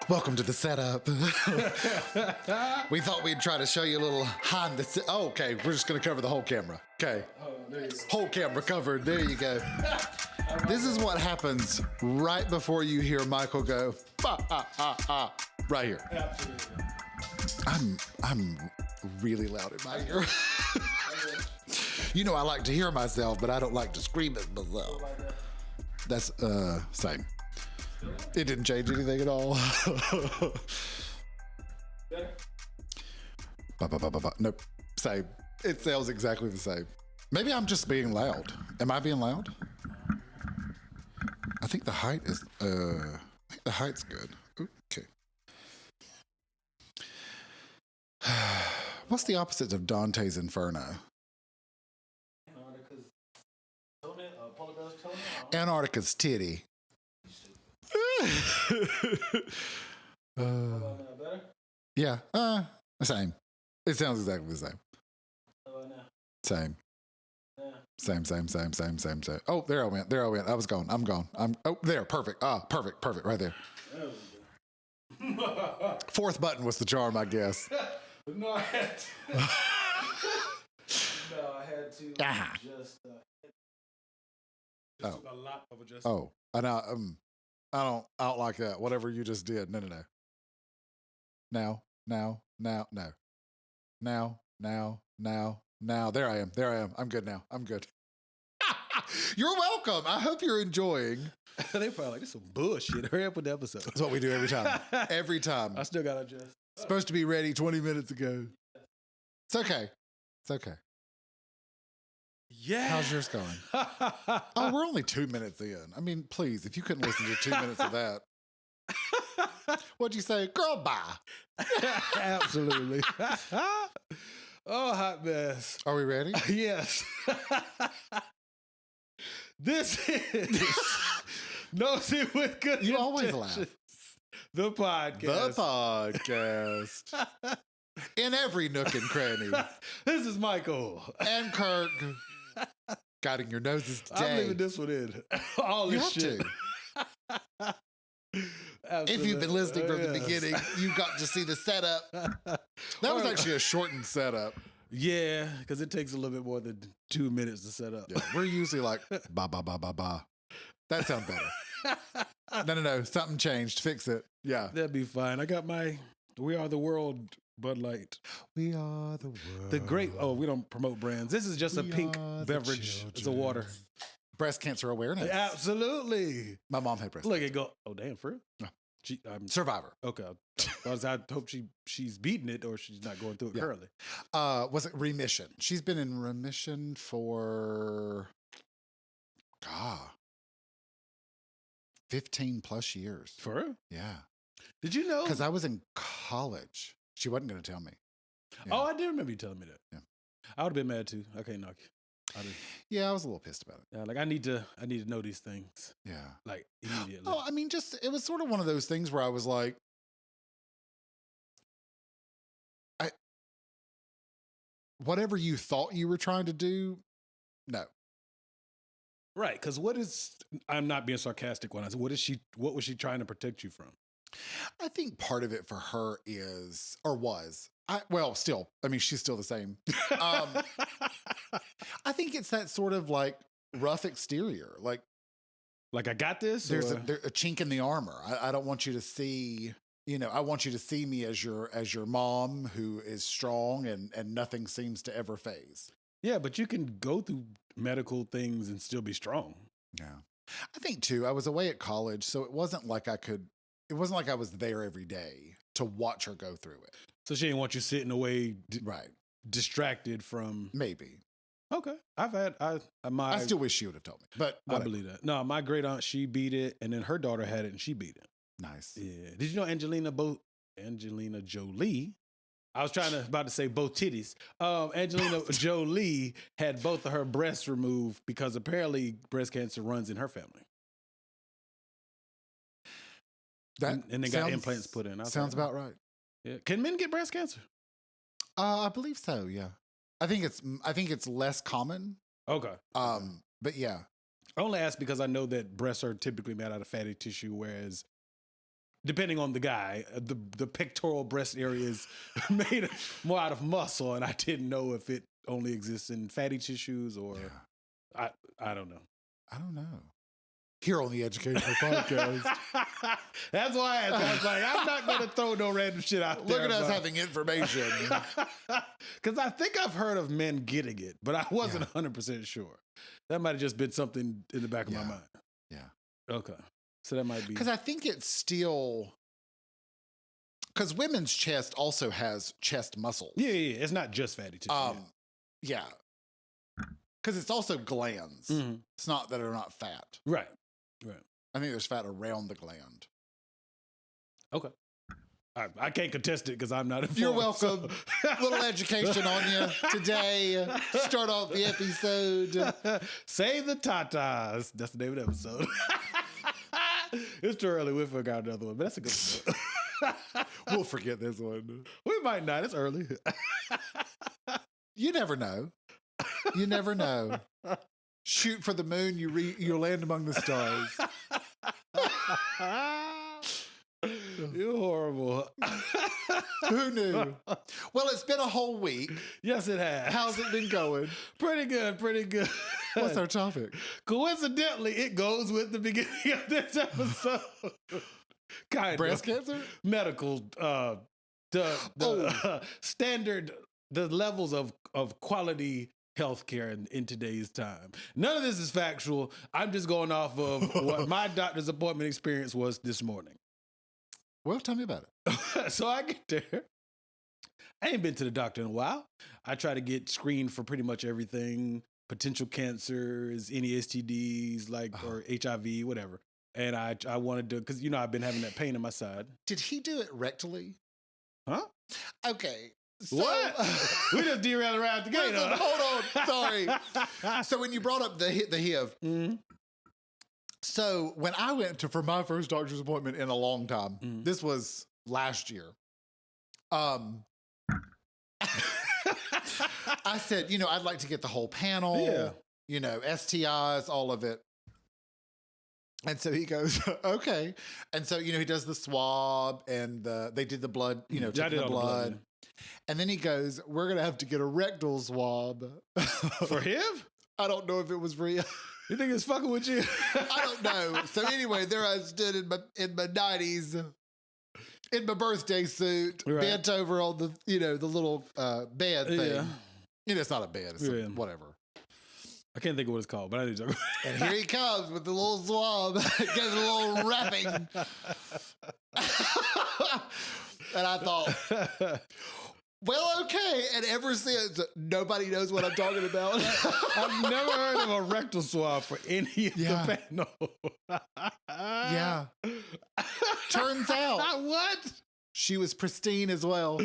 Welcome to the setup. We thought we'd try to show you a little behind the oh, okay, we're just gonna cover the whole camera. Okay. Whole camera covered. There you go. This is what happens right before you hear Michael go, right here. Absolutely. I'm really loud in my ear. You know I like to hear myself, but I don't like to scream at myself. That's same. It didn't change anything at all. Nope, same. It sounds exactly the same. Maybe I'm just being loud. Am I being loud? I think the height is. I think the height's good. Okay. What's the opposite of Dante's Inferno? Antarctica's titty. Yeah, same. It sounds exactly the same. Same. Same. Oh, there I went. I was gone. I'm gone. Oh, there. Perfect. Perfect. Right there. Fourth button was the charm, I guess. No, I had to. Just. Took a lot of adjustment. Oh, and I don't like that. Whatever you just did. No. Now. There I am. I'm good now. I'm good. You're welcome. I hope you're enjoying. They probably like, this is some bullshit. Hurry up with the episode. That's what we do every time. Every time. I still got to adjust. Supposed to be ready 20 minutes ago. It's okay. Yeah. How's yours going? Oh, we're only 2 minutes in. I mean, please, if you couldn't listen to 2 minutes of that. What'd you say? Girl, bye. Absolutely. Oh, hot mess. Are we ready? Yes. This is Nosey with Good You always Intentions. laugh. The podcast. In every nook and cranny. This is Michael. And Kirk. Guiding your noses today. I'm leaving this one in. All You this have shit. If you've been listening from the beginning, you got to see the setup. That was actually a shortened setup. Yeah, because it takes a little bit more than 2 minutes to set up. Yeah, we're usually like, ba. That sounds better. No. Something changed. Fix it. Yeah. That'd be fine. I got my We Are the World Bud Light. We are the world. The great, we don't promote brands. This is just a pink beverage. It's a water. Breast cancer awareness. Absolutely. My mom had breast Look, cancer. it go, oh, damn, for real? No. Survivor. Survivor. Okay. I hope she's beating it or she's not going through it currently. Was it remission? She's been in remission for 15 plus years. For real? Yeah. Did you know? Because I was in college. She wasn't going to tell me. Yeah. Oh, I did remember you telling me that. Yeah. I would have been mad too. I can't knock you. Yeah, I was a little pissed about it. Yeah, like I need to know these things. Yeah. Like immediately. Oh, I mean, it was sort of one of those things where I was like, whatever you thought you were trying to do, no. Right, because I'm not being sarcastic when I say, what was she trying to protect you from? I think part of it for her is, or was, still, I mean, she's still the same. I think it's that sort of like rough exterior. Like I got this? There's a chink in the armor. I don't want you to see, I want you to see me as your mom who is strong and nothing seems to ever phase. Yeah, but you can go through medical things and still be strong. Yeah. I think too, I was away at college, so it wasn't like I was there every day to watch her go through it. So she didn't want you sitting away right, distracted from... Maybe. Okay. I still wish she would have told me, but whatever. I believe that. No, my great aunt, she beat it, and then her daughter had it, and she beat it. Nice. Yeah. Did you know Angelina Jolie? I was about to say both titties. Angelina Jolie had both of her breasts removed because apparently breast cancer runs in her family. And they got implants put in. Sounds about right. Yeah. Can men get breast cancer? I believe so. Yeah. I think it's less common. Okay. But yeah. I only ask because I know that breasts are typically made out of fatty tissue, whereas depending on the guy, the pectoral breast area is made more out of muscle, and I didn't know if it only exists in fatty tissues or I don't know. I don't know. Here on the Educational Podcast. That's why I was like, I'm not going to throw no random shit out there. Look at us having information. Because I think I've heard of men getting it, but I wasn't 100% sure. That might have just been something in the back of my mind. Yeah. Okay. So that might be. Because I think it's still... Because women's chest also has chest muscles. Yeah. It's not just fatty tissue. Yeah. Because it's also glands. Mm-hmm. It's not that they're not fat. Right. I think there's fat around the gland. Okay. I can't contest it because I'm not informed. You're welcome. Little education on you today. Start off the episode. Save the tatas. That's the name of the episode. It's too early. We'll figure out another one, but that's a good one. We'll forget this one. We might not. It's early. You never know. You never know. Shoot for the moon, you'll land among the stars. You're horrible. Who knew? Well, it's been a whole week. Yes, it has. How's it been going? Pretty good. What's our topic? Coincidentally, it goes with the beginning of this episode. Kind Breast of. cancer? Medical, standard, the levels of quality healthcare in today's time. None of this is factual. I'm just going off of what my doctor's appointment experience was this morning. Well, tell me about it. So I get there. I ain't been to the doctor in a while. I try to get screened for pretty much everything, potential cancers, any STDs, or HIV, whatever. And I wanted to, because, I've been having that pain in my side. Did he do it rectally? Huh? Okay. So, what? We just derailed around the gate. Hold on. Sorry. So when you brought up the HIV, mm-hmm. So when I went for my first doctor's appointment in a long time, this was last year. I said, I'd like to get the whole panel, STIs, all of it. And so he goes, okay. And so, he does the swab and they did the blood, took the blood. And then he goes, we're going to have to get a rectal swab. For him? I don't know if it was real. You think it's fucking with you? I don't know. So anyway, there I stood in my 90s, in my birthday suit, bent over on the the little bed thing. Yeah. It's not a bed. It's whatever. I can't think of what it's called, but I need to. And here he comes with the little swab, gave it a little wrapping, and I thought. Well, okay. And ever since, nobody knows what I'm talking about. I've never heard of a rectal swab for any of the panel. Yeah. Turns out. What? She was pristine as well.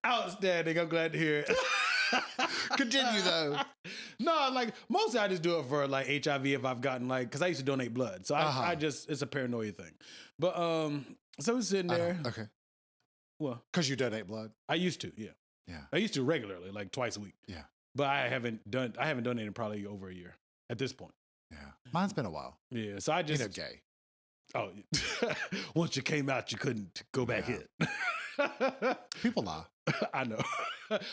Outstanding. I'm glad to hear it. Continue, though. No, mostly I just do it for, HIV if I've gotten, because I used to donate blood. So I just, it's a paranoia thing. But, so we're sitting there. Okay. Well, because you donate blood. I used to, yeah. I used to regularly, twice a week. Yeah. But I haven't donated probably over a year at this point. Yeah. Mine's been a while. Yeah. So I just gay. Oh, once you came out, you couldn't go back in. People lie. I know.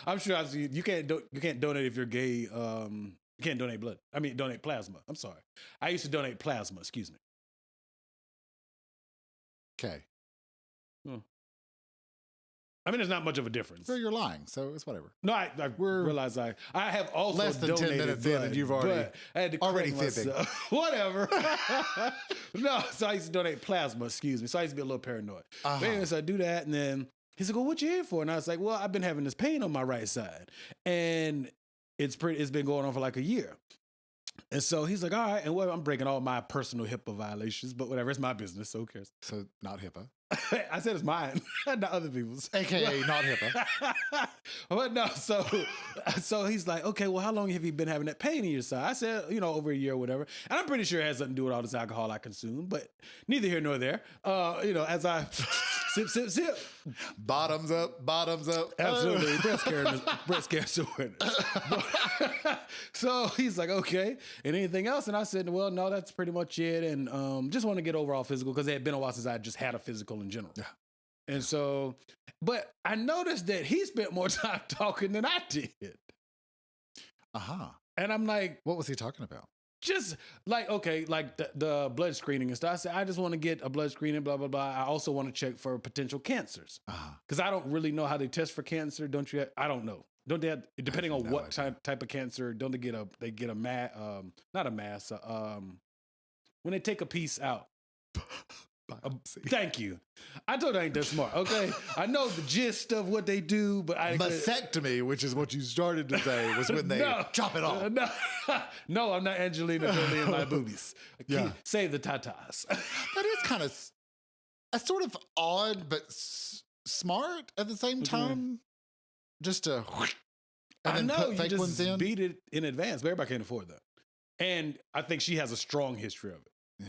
I'm sure you can't donate if you're gay. You can't donate blood. I mean, donate plasma. I'm sorry. I used to donate plasma. Excuse me. Okay. I mean, there's not much of a difference. So you're lying, so it's whatever. No, I realize I have also less than 10 minutes blood, in, and you've already I had to fibbing. Whatever. No, so I used to donate plasma. Excuse me. So I used to be a little paranoid. But anyway, so I do that, and then he's like, "Well, what you here for?" And I was like, "Well, I've been having this pain on my right side, and it's been going on for a year." And so he's like, "All right," and I'm breaking all my personal HIPAA violations, but whatever, it's my business, so who cares? So not HIPAA. I said it's mine, not other people's. AKA not HIPAA. But no, so he's like, okay, well, how long have you been having that pain in your side? I said, over a year or whatever. And I'm pretty sure it has something to do with all this alcohol I consume, but neither here nor there. So Sip, sip, sip. Bottoms up, bottoms up. Absolutely. Breast cancer awareness. So he's like, okay. And anything else? And I said, well, no, that's pretty much it. And just want to get overall physical because it had been a while since I just had a physical in general. Yeah. And so, but I noticed that he spent more time talking than I did. Uh-huh. And I'm like, What was he talking about? just like, okay, like the blood screening and stuff. I said, I just want to get a blood screening, blah, blah, blah. I also want to check for potential cancers. Because I don't really know how they test for cancer. Don't you? I don't know. Don't they have, depending on what type of cancer, don't they get a not a mass, when they take a piece out. Thank you. I told you I ain't that smart, okay? I know the gist of what they do, but I... Mastectomy, which is what you started to say, was when they chop it off. No, I'm not Angelina Jolie in my boobies. Yeah. Save the tatas. That is kind of a sort of odd, but smart at the same time. Just to... And then put fake ones in. Beat it in advance, but everybody can't afford that. And I think she has a strong history of it. Yeah.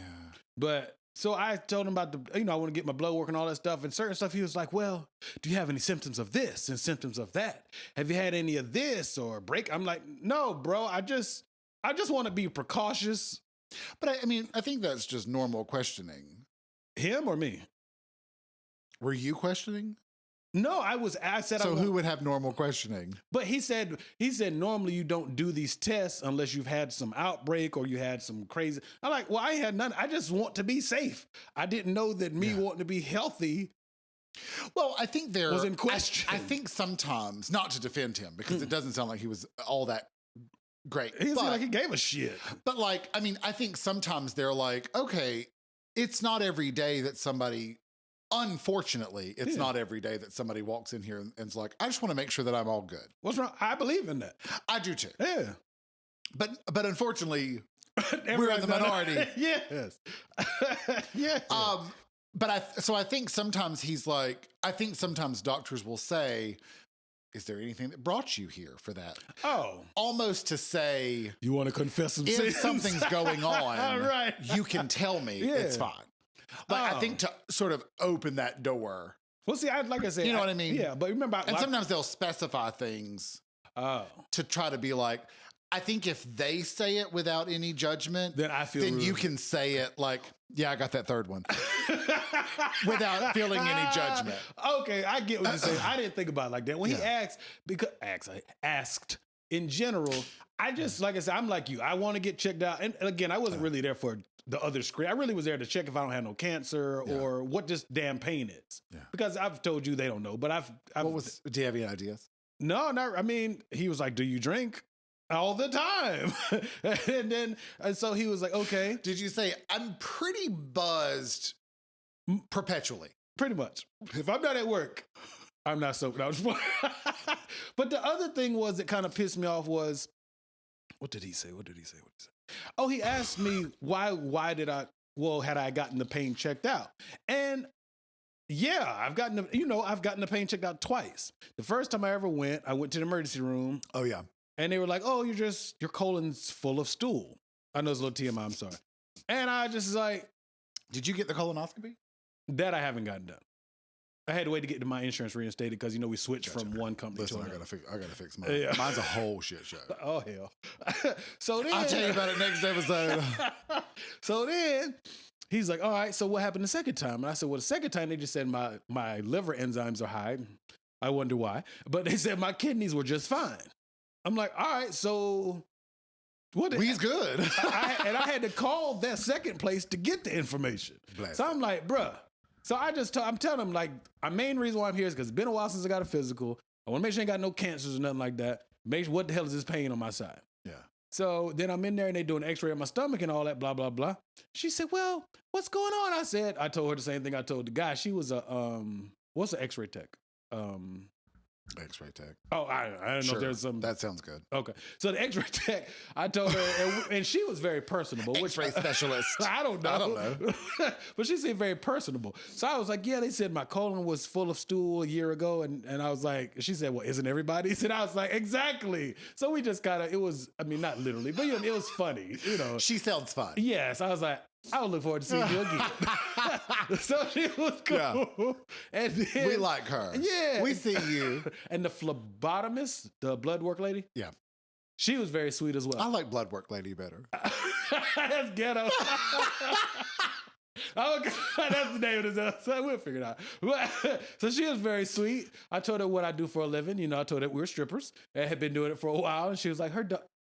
But... So I told him about I want to get my blood work and all that stuff and certain stuff. He was like, well, do you have any symptoms of this and symptoms of that? Have you had any of this or break? I'm like, no, bro, I just want to be precautious. But I think that's just normal questioning. Him or me? Were you questioning? No, I said. So who would have normal questioning? But he said normally you don't do these tests unless you've had some outbreak or you had some crazy. I'm like, well, I had none. I just want to be safe. I didn't know that me wanting to be healthy. Well, I think there was in question. I think sometimes, not to defend him because it doesn't sound like he was all that great. He seemed like he gave a shit. But I think sometimes they're like, okay, it's not every day that somebody. Unfortunately, it's not every day that somebody walks in here and is like, I just want to make sure that I'm all good. What's wrong? I believe in that. I do too. Yeah. But unfortunately, we're in the minority. Yes. Yeah. But I think sometimes sometimes doctors will say, is there anything that brought you here for that? Oh. Almost to say, you want to confess some sins? If something's going on, right. You can tell me. Yeah. It's fine. But I think to sort of open that door. Well, see, like I said, you know what I mean? Yeah, but remember, and sometimes they'll specify things to try to be like, I think if they say it without any judgment, then rude. You can say it like, yeah, I got that third one, without feeling any judgment. Okay, I get what you're saying. I didn't think about it like that. When he asked in general, I just, like I said, I'm like you. I want to get checked out. And again, I wasn't really there for the other screen. I really was there to check if I don't have no cancer or what this damn pain is. Yeah. Because I've told you they don't know, but do you have any ideas? No, he was like, do you drink? All the time. and so he was like, okay. Did you say, I'm pretty buzzed perpetually? Pretty much. If I'm not at work, I'm not sober. But the other thing was that kind of pissed me off was, what did he say? Oh, he asked me why did had I gotten the pain checked out? And yeah, I've gotten the pain checked out twice. The first time I ever went, I went to the emergency room. Oh yeah. And they were like, oh, your colon's full of stool. I know it's a little TMI, I'm sorry. And I just like. Did you get the colonoscopy? That I haven't gotten done. I had to wait to get to my insurance reinstated because, we switched from one company to another. I gotta fix mine. Yeah. Mine's a whole shit show. Oh, hell. So then. I'll tell you about it next episode. So then he's like, all right, so what happened the second time? And I said, well, the second time they just said my liver enzymes are high. I wonder why. But they said my kidneys were just fine. I'm like, all right, so what? We's good. I had to call that second place to get the information. So I'm like, bruh. So I'm telling him, like, my main reason why I'm here is because it's been a while since I got a physical. I want to make sure I ain't got no cancers or nothing like that. Make sure, what the hell is this pain on my side? Yeah. So then I'm in there and they do an x-ray of my stomach and all that, blah, blah, blah. She said, well, what's going on? I told her the same thing I told the guy. She was what's an x-ray tech? X-ray tech. Oh, I don't know if there's some. That sounds good. Okay. So the x-ray tech, I told her, and she was very personable. X-ray specialist. I don't know. But she seemed very personable. So I was like, yeah, they said my colon was full of stool a year ago. And I was like, she said, well, isn't everybody's? And I was like, exactly. So we just kind of, it was, not literally, but it was funny, She sounds fun. Yes. I was like, I would look forward to seeing you again. So she was cool. Yeah. And then, We like her. Yeah. We see you. And the phlebotomist, the blood work lady, Yeah. she was very sweet as well. I like blood work lady better. That's ghetto. Oh, God, that's the name of this episode. We'll figure it out. So she was very sweet. I told her what I do for a living. You know, I told her we were strippers and had been doing it for a while. And she was like,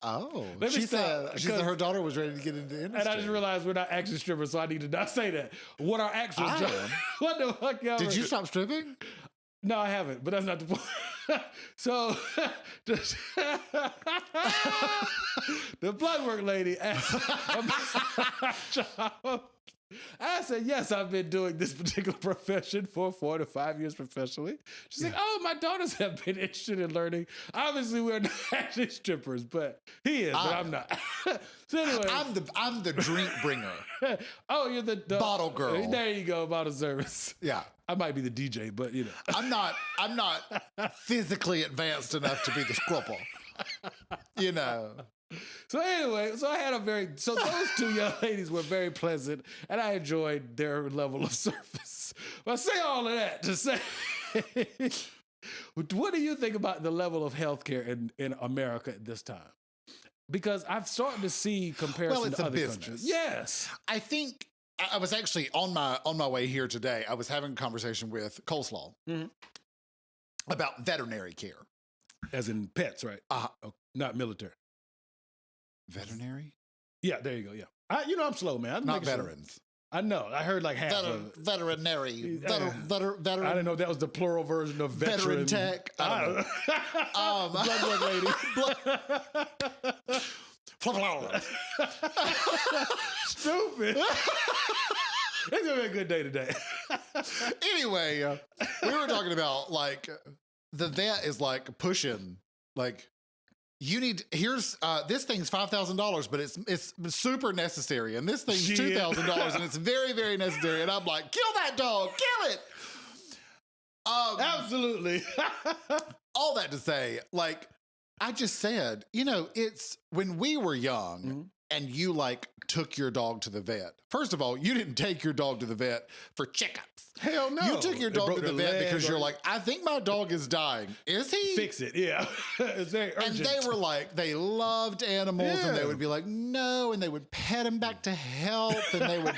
Oh. Let me She stop, said her daughter was ready to get into the industry. and I just realized we're not actually strippers, so I need to not say that. What our actual I job? am. What the fuck, y'all? Did you stop stripping? No, I haven't, but that's not the point. So, the blood work lady asked about my job. I said, yes, I've been doing this particular profession for 4 to 5 years professionally. She's like, oh, my daughters have been interested in learning. Obviously, we're not actually strippers, but he is, but I'm not. So anyway. I'm the drink bringer. Oh, you're the Bottle girl. There you go, bottle service. Yeah. I might be the DJ, but you know. I'm not physically advanced enough to be the scrupple. You know. So anyway, so those two young ladies were very pleasant, and I enjoyed their level of service. But I say all of that to say, what do you think about the level of healthcare in America at this time? Because I've started to see comparison it's to a other business. countries. Yes. I think I was actually on my way here today. I was having a conversation with Coleslaw about veterinary care. As in pets, right? Not military. Veterinary? Yeah, there you go. Yeah. I'm slow, man. Not veterans. Sure. I know. I heard like half of it. Veterinary. I didn't know that was the plural version of veteran. Tech. I don't know. Blood work lady. Stupid. It's gonna be a good day today. Anyway, we were talking about like the vet is like pushing like here's this thing's $5,000, but it's super necessary, and this thing's $2,000, and it's very, very necessary. And I'm like, kill that dog, kill it. Absolutely. All that to say, like I just said, it's when we were young and you like took your dog to the vet. First of all, you didn't take your dog to the vet for checkups. Hell no. You took your dog to the vet because you're like, I think my dog is dying. Is he? Fix it. Yeah. It's very urgent. And they were like, they loved animals, and they would be like, no, and they would pet him back to health, and they would,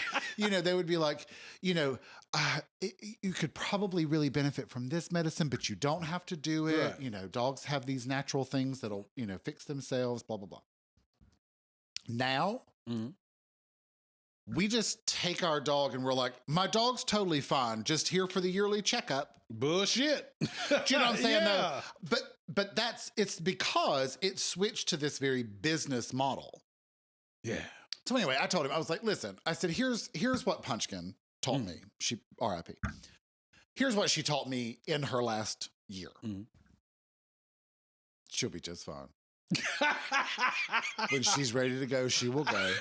they would be like, you could probably really benefit from this medicine, but you don't have to do it. Right. Dogs have these natural things that'll, fix themselves, blah, blah, blah. Now, we just take our dog and we're like, my dog's totally fine, just here for the yearly checkup. Bullshit. Do you know what I'm saying? Yeah. Though? But it's because it switched to this very business model. Yeah. So anyway, I told him, I was like, listen, I said, here's what Punchkin taught me. She, R.I.P. Here's what she taught me in her last year. She'll be just fine. When she's ready to go, she will go.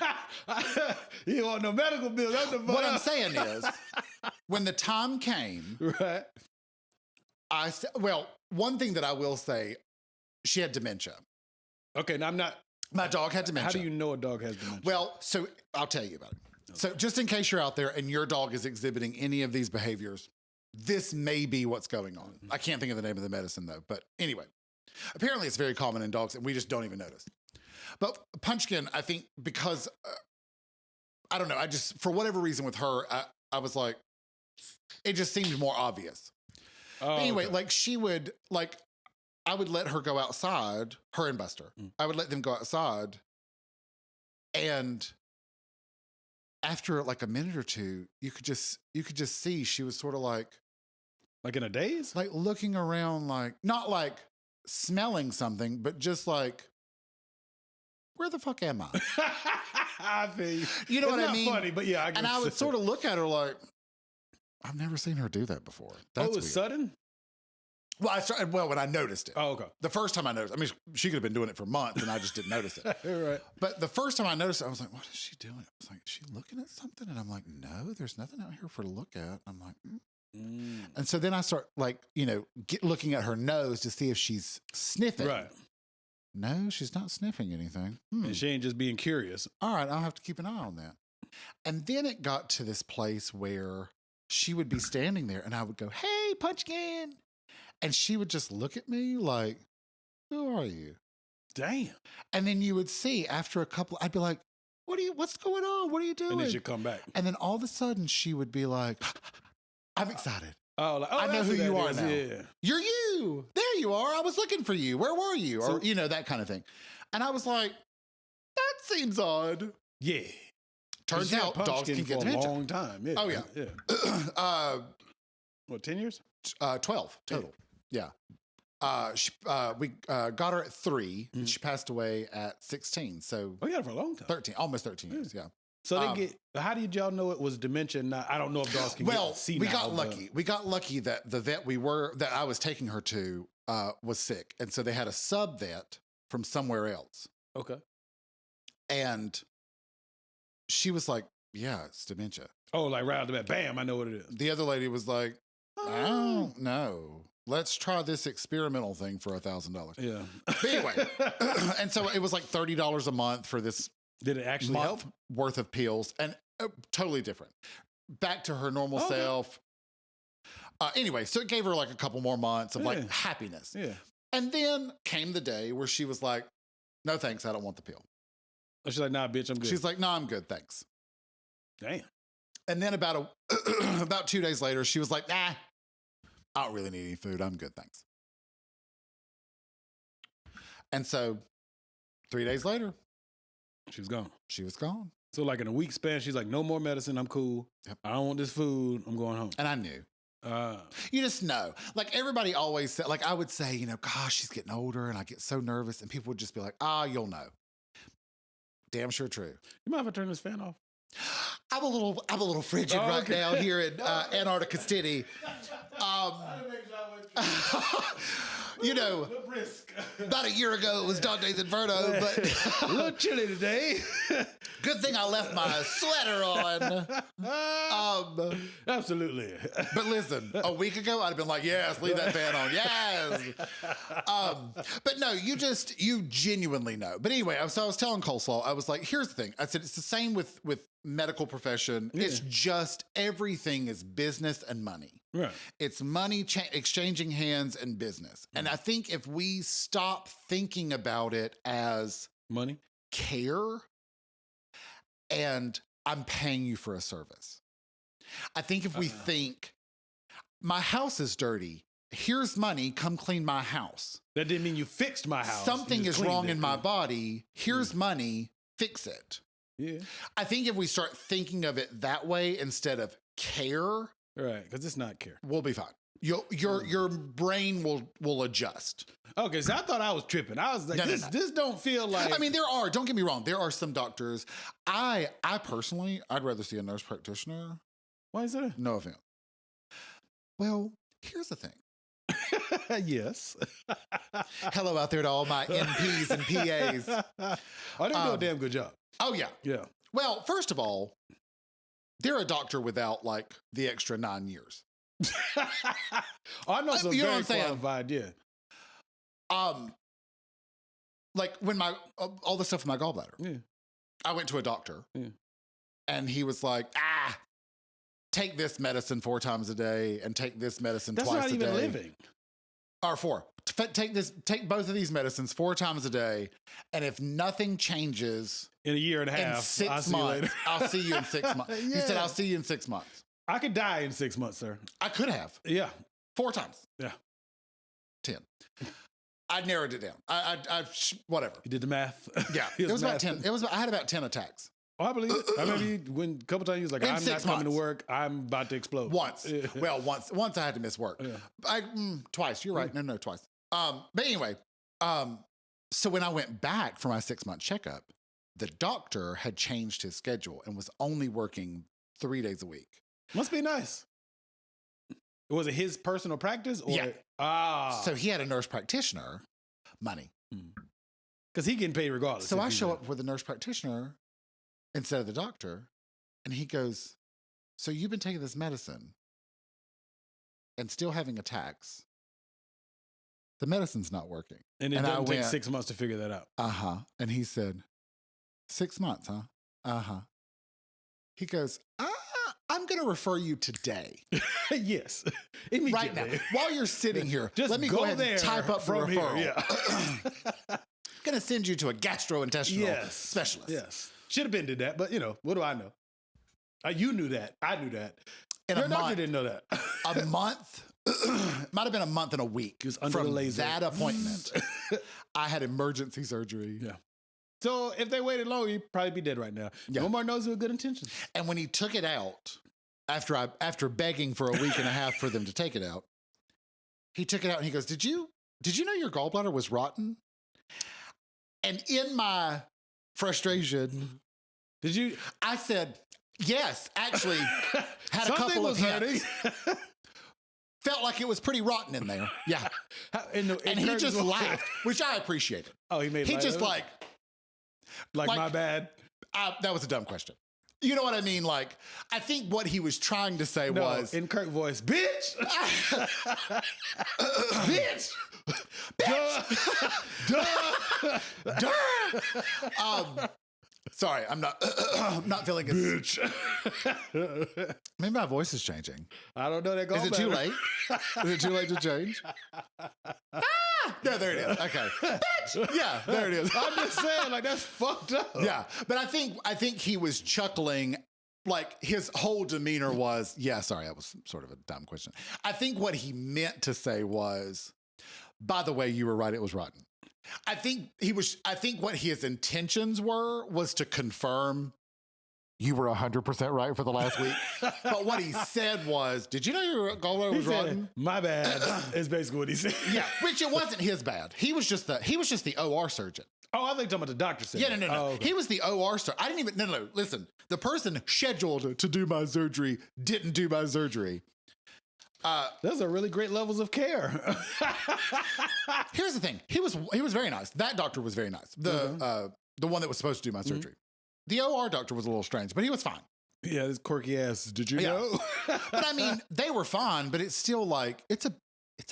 You want no medical bill? What I'm saying is, when the time came, right? One thing that I will say, she had dementia. Okay, now I'm not. My dog had dementia. How do you know a dog has dementia? Well, so I'll tell you about it. Okay. So just in case you're out there and your dog is exhibiting any of these behaviors, this may be what's going on. I can't think of the name of the medicine though, but anyway. Apparently it's very common in dogs and we just don't even notice. But Punchkin, I think because, I don't know, I just, for whatever reason with her, I was like, it just seemed more obvious. Oh, anyway, okay. Like she would, like, I would let her go outside, her and Buster. I would let them go outside. And after like a minute or two, you could just see she was sort of like in a daze? Like looking around, like, not like, smelling something, but just like, where the fuck am I? I feel you know what I mean? It's not funny, but yeah. And I would sort of look at her like, I've never seen her do that before. That's it was weird. Sudden? Well, when I noticed it. Oh, okay. The first time I noticed, I mean, she could have been doing it for months and I just didn't notice it. Right. But the first time I noticed it, I was like, what is she doing? I was like, is she looking at something? And I'm like, no, there's nothing out here for her to look at. I'm like, And so then I start like, looking at her nose to see if she's sniffing. Right. No, she's not sniffing anything. And she ain't just being curious. All right, I'll have to keep an eye on that. And then it got to this place where she would be standing there and I would go, hey, punch again. And she would just look at me like, who are you? Damn. And then you would see after a couple, I'd be like, what's going on? What are you doing? And then she'd come back. And then all of a sudden she would be like, I'm excited. Oh, I know who you are now. Yeah. You're you. There you are. I was looking for you. Where were you? Or, that kind of thing. And I was like, that seems odd. Yeah. Turns out dogs can get dementia. For a long time. Yeah. Oh, yeah. Yeah. What, 10 years? 12 total. Yeah. We got her at 3 and she passed away at 16. So we got her for a long time. 13, almost 13 years. Yeah. So how did y'all know it was dementia? I don't know if dogs can get senile. We got lucky. We got lucky that the vet that I was taking her to was sick. And so they had a sub vet from somewhere else. Okay. And she was like, yeah, it's dementia. Oh, like right out the bat, bam, I know what it is. The other lady was like, I don't know. Let's try this experimental thing for $1,000. Yeah. But anyway, and so it was like $30 a month for this. Did it actually help? Worth of pills, and totally different. Back to her normal self. Anyway, so it gave her like a couple more months of like happiness. Yeah. And then came the day where she was like, no thanks, I don't want the pill. She's like, nah, bitch, I'm good. She's like, no, I'm good, thanks. Damn. And then about 2 days later, she was like, nah, I don't really need any food. I'm good, thanks. And so 3 days later, she was gone. She was gone. So like in a week span, she's like, no more medicine. I'm cool. Yep. I don't want this food. I'm going home. And I knew. You just know. Like everybody always said, like I would say, gosh, she's getting older and I get so nervous. And people would just be like, you'll know. Damn sure true. You mind if I turn this fan off? I'm a little frigid right now here in Antarctica City. About a year ago it was Dante's Inferno, but a little chilly today. Good thing I left my sweater on. Absolutely. But listen, a week ago I'd have been like, yes, leave that fan on, yes. But no, you genuinely know. But anyway, so I was telling Coleslaw, I was like, here's the thing. I said it's the same with medical profession. Yeah. It's just everything is business and money. Right. It's money exchanging hands and business. And I think if we stop thinking about it as money, care, and I'm paying you for a service. I think if we think my house is dirty, here's money, come clean my house. That didn't mean you fixed my house. Something is wrong in my body. Here's money, fix it. Yeah. I think if we start thinking of it that way instead of care, right, because it's not care, we'll be fine. Your brain will adjust. Okay, so I thought I was tripping. I was like, this don't feel like. I mean, don't get me wrong, there are some doctors. I personally, I'd rather see a nurse practitioner. Why is that? No offense. Well, here's the thing. Yes. Hello out there to all my NPs and PAs. I didn't do a damn good job. Oh, yeah. Yeah. Well, first of all, they're a doctor without like the extra 9 years. I know some very qualified, yeah. Like when all the stuff with my gallbladder. Yeah. I went to a doctor. Yeah. And he was like, take this medicine 4 times a day and take this medicine twice a day. That's not even living. Or 4. Take both of these medicines 4 times a day, and if nothing changes in a year and a half, in 6 months, I'll see you in 6 months. Yeah. He said, I'll see you in 6 months. I could die in 6 months, sir. I could have. Yeah. 4 times. Yeah. 10. I narrowed it down. I whatever. You did the math. Yeah. It was about 10. I had about 10 attacks. Oh, I believe it. I remember when a couple times he was like, I'm not coming to work. I'm about to explode. Once. Yeah. Well, once I had to miss work. Yeah. Twice. You're right. No, twice. But anyway, so when I went back for my 6-month checkup, the doctor had changed his schedule and was only working 3 days a week. Must be nice. Was it his personal practice? Or? Yeah. So he had a nurse practitioner, money. Because he getting paid regardless. So I show up with a nurse practitioner instead of the doctor, and he goes, so you've been taking this medicine and still having attacks. The medicine's not working. And it doesn't take 6 months to figure that out. And he said, 6 months, huh? He goes, I'm going to refer you today. Yes. Immediately. Right now. While you're sitting here, Just let me go ahead and type up the referral. Here, yeah. I'm going to send you to a gastrointestinal specialist. Yes. Should have been did that, but what do I know? You knew that. I knew that. Your doctor didn't know that. A month. Might have been a month and a week. He was under from the laser. That appointment. I had emergency surgery. Yeah. So if they waited long, you'd probably be dead right now. Yeah. Omar knows with good intentions. And when he took it out, after begging for a week and a half for them to take it out, he took it out and he goes, Did you know your gallbladder was rotten? And in my frustration, I said, yes, actually, had a couple of hits. Felt like it was pretty rotten in there. Yeah. And he just laughed, which I appreciated. Oh, he just like, my bad. That was a dumb question. You know what I mean? Like, I think what he was trying to say was... in Kirk voice, bitch! Bitch! Bitch! Duh! Sorry, I'm not feeling as... Bitch. Maybe my voice is changing. I don't know that. Is it too late? Is it too late to change? No, there it is. Okay. Bitch! Yeah, there it is. I'm just saying, like, that's fucked up. Yeah, but I think he was chuckling. Like, his whole demeanor was, yeah, sorry, that was sort of a dumb question. I think what he meant to say was, by the way, you were right, it was rotten. I think what his intentions was to confirm you were 100% right for the last week. But what he said was, did you know your gallbladder was rotten? My bad is basically what he said. Yeah, which it wasn't his bad. He was just the OR surgeon. Oh, I think you're talking about the doctor said. Yeah, no. Oh, okay. He was the OR surgeon. I didn't even, no. Listen, the person scheduled to do my surgery didn't do my surgery. Those are really great levels of care. Here's the thing. He was very nice. That doctor was very nice. The one that was supposed to do my surgery. The OR doctor was a little strange, but he was fine. Yeah, this quirky ass. Did you know? But I mean, they were fine, but it's still like, it's a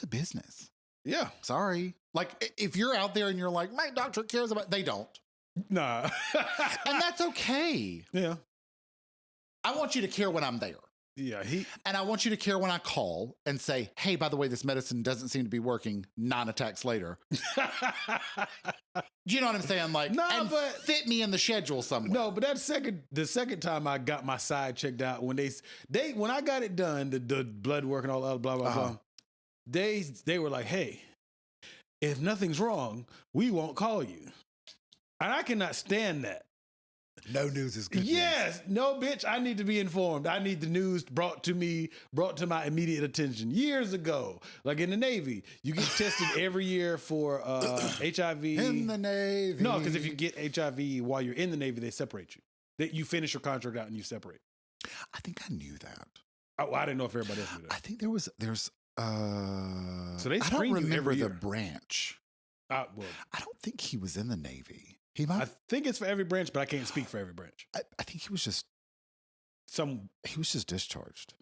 business. Yeah. Sorry. Like, if you're out there and you're like, my doctor cares about, they don't. Nah. And that's okay. Yeah. I want you to care when I'm there. Yeah. And I want you to care when I call and say, hey, by the way, this medicine doesn't seem to be working 9 attacks later. Do you know what I'm saying? Like, but fit me in the schedule somewhere. No, but the second time I got my side checked out, when when I got it done, the blood work and all that, blah, blah, blah, they were like, hey, if nothing's wrong, we won't call you. And I cannot stand that. No news is good news. No, bitch, I need to be informed. I need the news brought to my immediate attention. Years ago, like in the Navy, you get tested every year for HIV. In the Navy. No, because if you get HIV while you're in the Navy, they separate you. You finish your contract out and you separate. I think I knew that. Oh, I didn't know if everybody else knew that. I think there's so they I don't remember the branch. Well, I don't think he was in the Navy. I think it's for every branch, but I can't speak for every branch. I think he was just discharged.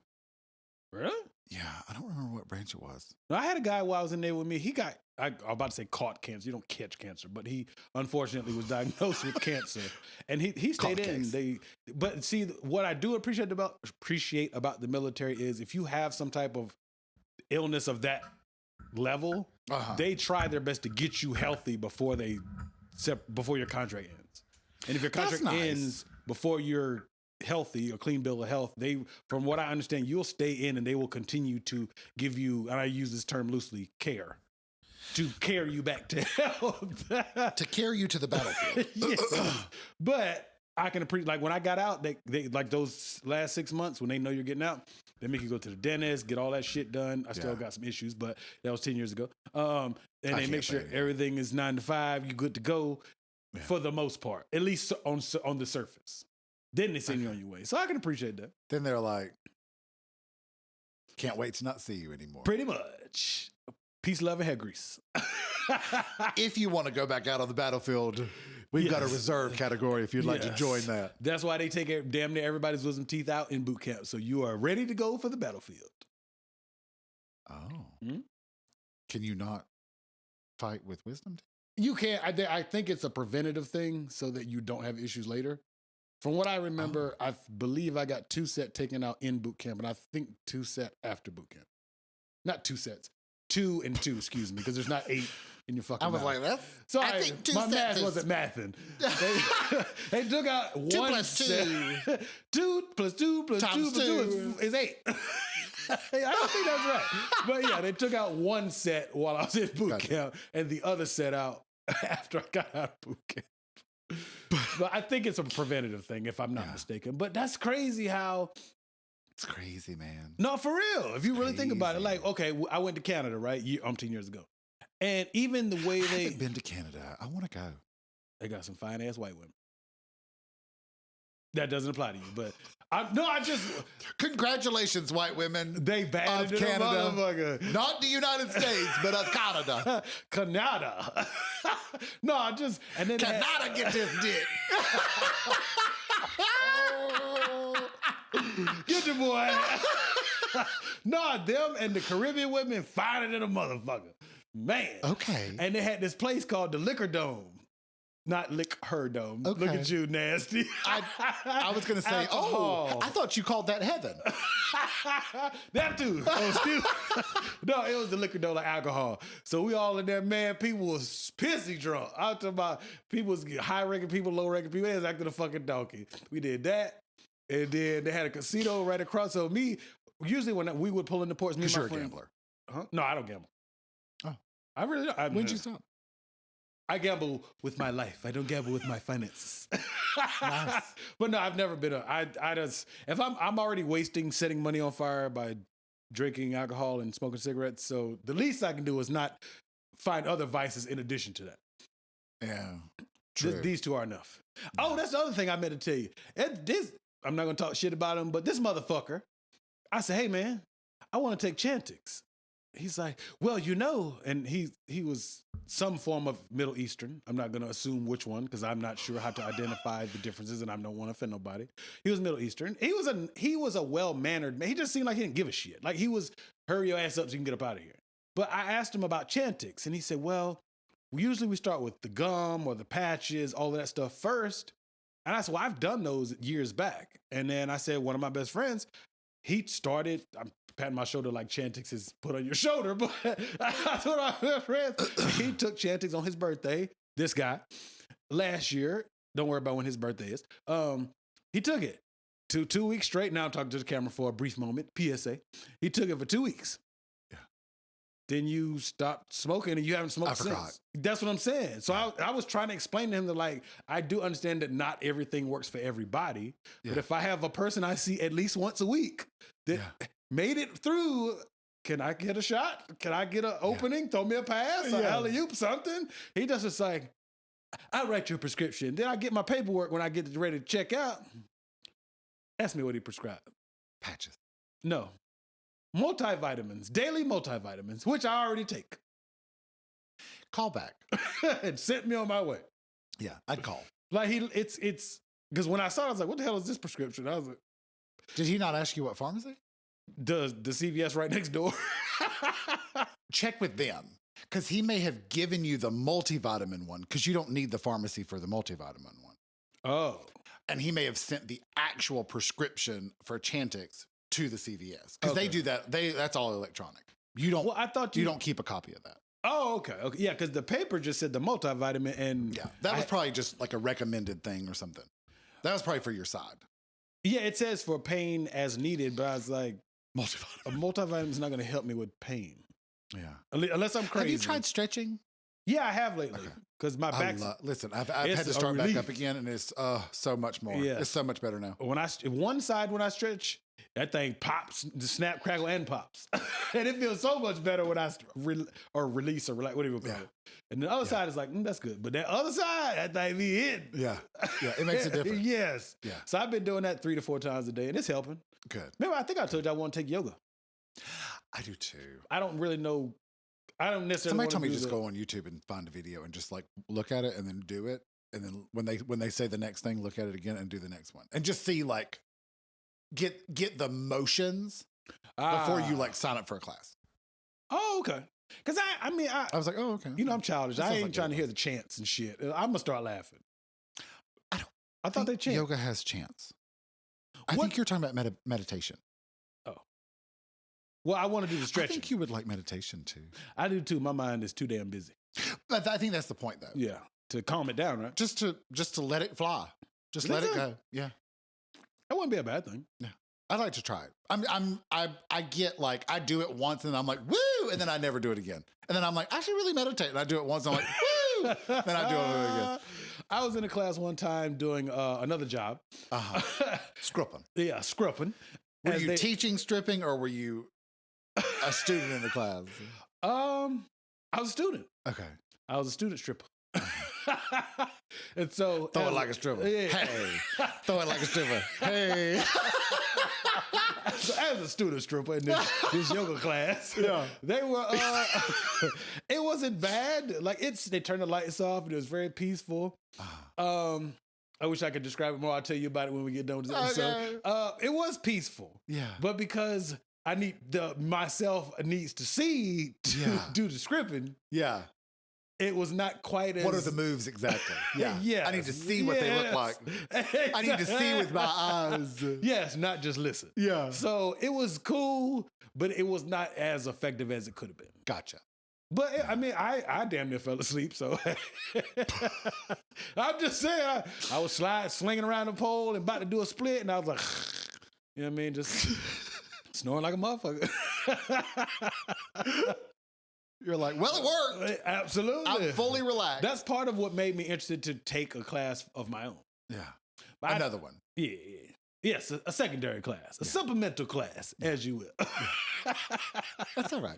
Really? Yeah, I don't remember what branch it was. No, I had a guy while I was in there with me. He got, I'm about to say caught cancer. You don't catch cancer, but he unfortunately was diagnosed with cancer, and he stayed in. But see, what I do appreciate about the military is if you have some type of illness of that level, they try their best to get you healthy before your contract ends. And if your contract ends before you're healthy, a clean bill of health, from what I understand, you'll stay in and they will continue to give you, and I use this term loosely, care. To carry you back to health. To carry you to the battlefield. Yeah. But I can appreciate, like when I got out, they like those last 6 months when they know you're getting out, they make you go to the dentist, get all that shit done. I still got some issues, but that was 10 years ago. And they make sure everything is 9 to 5. You're good to go for the most part, at least on the surface. Then they send you on your way. So I can appreciate that. Then they're like, can't wait to not see you anymore. Pretty much. Peace, love, and head grease. If you want to go back out on the battlefield, we've got a reserve category if you'd like to join that. That's why they take damn near everybody's wisdom teeth out in boot camp. So you are ready to go for the battlefield. Oh. Mm-hmm. Can you not fight with wisdom teeth? You can. I think it's a preventative thing so that you don't have issues later. From what I remember, I believe I got 2 sets taken out in boot camp, and I think 2 sets after boot camp. Not 2 sets. 2 and 2, excuse me, because there's not 8 in your fucking I was mouth. like, that's. So I think 2 my sets math is- wasn't mathing. They took out 2 1 plus 2. set. 2 plus 2 plus 2 Times plus 2 2. is 8. I don't think that's right. But yeah, they took out 1 set while I was in boot Gotcha. camp and the other set out after I got out of boot camp. But I think it's a preventative thing, if I'm not mistaken. But that's crazy how... It's crazy, man. No, for real. If you really think about it, Crazy. like, okay, I went to Canada, right? 10 years ago. And even the way I they... haven't been to Canada. I want to go. They got some fine-ass white women. That doesn't apply to you, but... I just... Congratulations, white women. They banned Of it, Canada. motherfucker. Not the United States, but of Canada. Canada. No, I just... And then they had- Canada get this dick. Get your boy. No, them and the Caribbean women finer than a motherfucker. Man. Okay. And they had this place called the Liquor Dome. Not Lick Her Dome. Look Okay. at you, nasty. I was going to say, Alcohol. I thought you called that heaven. That too. Oh, excuse- No, it was the Liquor Dome, like alcohol. So we all in there, man. People was pissy drunk. I'm talking about people was high-ranking people, low-ranking people. They was acting a fucking donkey. We did that. And then they had a casino right across. So usually when we would pull in the ports, me and Because my you're a friends- gambler. Huh? No, I don't gamble. Oh. I really don't. When'd you stop? I gamble with my life. I don't gamble with my finances. Nice. But no, I've never been I just, if I'm already wasting, setting money on fire by drinking alcohol and smoking cigarettes. So the least I can do is not find other vices in addition to that. Yeah. True. These two are enough. Oh, that's the other thing I meant to tell you. I'm not going to talk shit about him, but this motherfucker, I said, hey man, I want to take Chantix. He's like, well, and he was some form of Middle Eastern. I'm not going to assume which one because I'm not sure how to identify the differences and I don't want to offend nobody. He was Middle Eastern. He was a well-mannered man. He just seemed like he didn't give a shit. Like he was, hurry your ass up so you can get up out of here. But I asked him about Chantix and he said, well, usually we start with the gum or the patches, all of that stuff first. And I said, well, I've done those years back. And then I said, one of my best friends, he started, I'm patting my shoulder like Chantix is put on your shoulder, but I told my best friend, he took Chantix on his birthday, this guy, last year. Don't worry about when his birthday is. He took it 2 weeks straight. Now I'm talking to the camera for a brief moment, PSA. He took it for 2 weeks. Yeah. Then you stopped smoking and you haven't smoked I since. forgot. That's what I'm saying. So I was trying to explain to him that, like, I do understand that not everything works for everybody. Yeah. But if I have a person I see at least once a week that made it through, can I get a shot? Can I get an opening? Throw me a pass? Yeah. A alley-oop, something? He just like, I write your prescription. Then I get my paperwork when I get ready to check out. Ask me what he prescribed. Patches. No. Multivitamins, daily multivitamins, which I already take. Call back. And sent me on my way. Yeah, I'd call. Like it's because when I saw it, I was like, what the hell is this prescription? I was like, Did he not ask you what pharmacy? the CVS right next door. Check with them. Because he may have given you the multivitamin one because you don't need the pharmacy for the multivitamin one. Oh. And he may have sent the actual prescription for Chantix to the CVS. Because they Okay. do that. That's all electronic. You don't Well, I thought you don't keep a copy of that. Oh, okay. Okay. Yeah, because the paper just said the multivitamin and Yeah. That was probably just like a recommended thing or something. That was probably for your side. yeah, it says for pain as needed, but I was like, Multivitamin. a multivitamin is not going to help me with pain. Yeah. Unless I'm crazy. Have you tried stretching? Yeah, I have lately. Because my back. Listen, I've It's had to a start back relief. up again, and it's so much more. Yeah. It's so much better now. One side when I stretch, that thing pops, the snap, crackle, and pops. And it feels so much better when I release or whatever you call it. And the other side is like, that's good. But that other side, that thing be hitting. Yeah. Yeah. It makes a difference. Yes. Yeah. So I've been doing that 3 to 4 times a day, and it's helping. Good. Remember, I think I told you I want to take yoga. I do too. I don't really know. I don't necessarily. Somebody wanna told me do just the- go on YouTube and find a video and just like look at it and then do it. And then when they say the next thing, look at it again and do the next one. And just see like get the motions before you like sign up for a class. Oh, okay. Because I mean, I was like, oh, okay. I'm childish. That I sounds ain't like trying to it. hear the chants and shit. I'm gonna start laughing. I thought they chant. Yoga has chants. I What? think you're talking about meditation. Oh. Well, I want to do the I stretching. think you would like meditation too. I do too. My mind is too damn busy. But I think that's the point, though. Yeah. To calm it down, right? Just to let it fly. Just let it go. Yeah. That wouldn't be a bad thing. Yeah. I'd like to try it. I get like, I do it once and I'm like, woo, and then I never do it again. And then I'm like, I should really meditate. And I do it once and I'm like, woo, then I do it again. I was in a class one time doing another job. Scrupping. Yeah, scrupping. Were you teaching stripping or were you a student in the class? I was a student. Okay. I was a student stripper. And so Throw it like a stripper. Yeah. Hey. Throw it like a stripper. Hey. So as a student stripper in this yoga class, Yeah. they were. It wasn't bad. Like they turned the lights off and it was very peaceful. I wish I could describe it more. I'll tell you about it when we get done with this episode. It was peaceful. Yeah. But because I need myself needs to see to do the scripting. Yeah. It was not quite as. What are the moves exactly? Yeah. Yes. I need to see what they look like. I need to see with my eyes. Yes, not just listen. Yeah. So it was cool, but it was not as effective as it could have been. Gotcha. But I mean, I damn near fell asleep. So I'm just saying, I was slinging around the pole and about to do a split, and I was like, you know what I mean, just snoring like a motherfucker. You're like, well, it worked. Absolutely. I'm fully relaxed. That's part of what made me interested to take a class of my own. Yeah. But Another one. Yeah. Yes, a secondary class, a supplemental class, as you will. That's all right.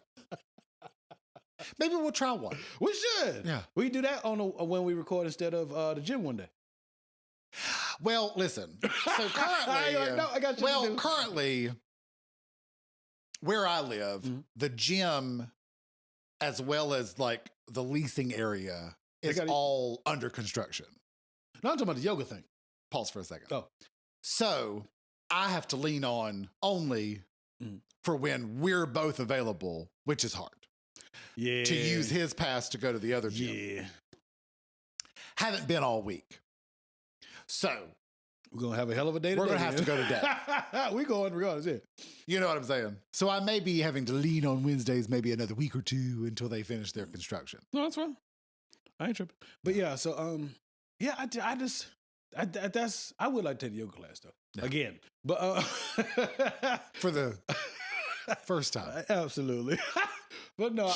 Maybe we'll try one. We should. Yeah. We do that on when we record instead of the gym one day. Well, listen. So currently, You're like, no, I got you to do. currently, where I live, the gym, as well as like the leasing area, is all under construction. No, I'm talking about the yoga thing. Pause for a second. Oh. So I have to lean on only for when we're both available, which is hard. Yeah. To use his pass to go to the other gym. Yeah. Haven't been all week. So we're going to have a hell of a day today. We're going to have to go today. We're going regardless, yeah. You know what I'm saying? So I may be having to lean on Wednesdays maybe another week or two until they finish their construction. No, that's fine. I ain't tripping. But yeah, so, yeah, I would like to take the yoga class though. Yeah. Again. But, for the first time. Absolutely. But no,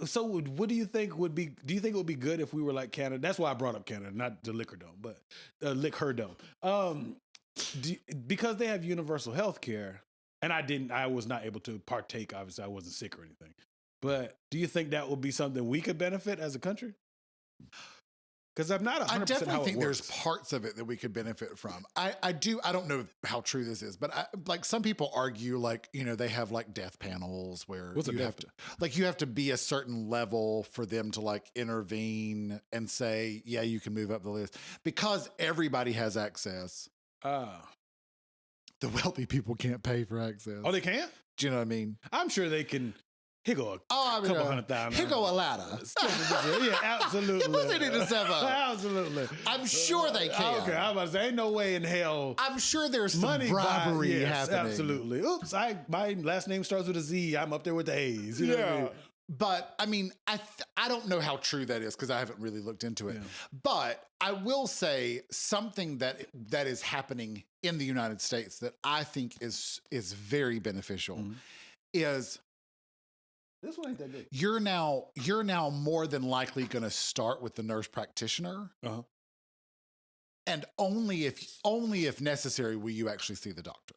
so what do you think would be, do you think it would be good if we were like Canada? That's why I brought up Canada, not the Liquor Dome, but Lick Her Dome. Because they have universal health care, and I was not able to partake, obviously I wasn't sick or anything. But do you think that would be something we could benefit as a country? Because I'm not 100% I definitely think there's parts of it that we could benefit from. I don't know how true this is, but like some people argue like, you know, they have like death panels where you have to be a certain level for them to like intervene and say, yeah, you can move up the list because everybody has access. The wealthy people can't pay for access. Oh, they can't? Do you know what I mean? I'm sure they can. Here go a couple $100,000. Here go a ladder. Yeah, absolutely. Your pussy need to step up. Absolutely. I'm sure they can. Okay, I was about to say, ain't no way in hell. I'm sure there's some money bribery happening. Absolutely. Oops, my last name starts with a Z. I'm up there with the A's. You know what I mean? But I mean, I don't know how true that is because I haven't really looked into it. Yeah. But I will say something that is happening in the United States that I think is very beneficial is. This one ain't that good. You're now more than likely going to start with the nurse practitioner, and only if necessary will you actually see the doctor.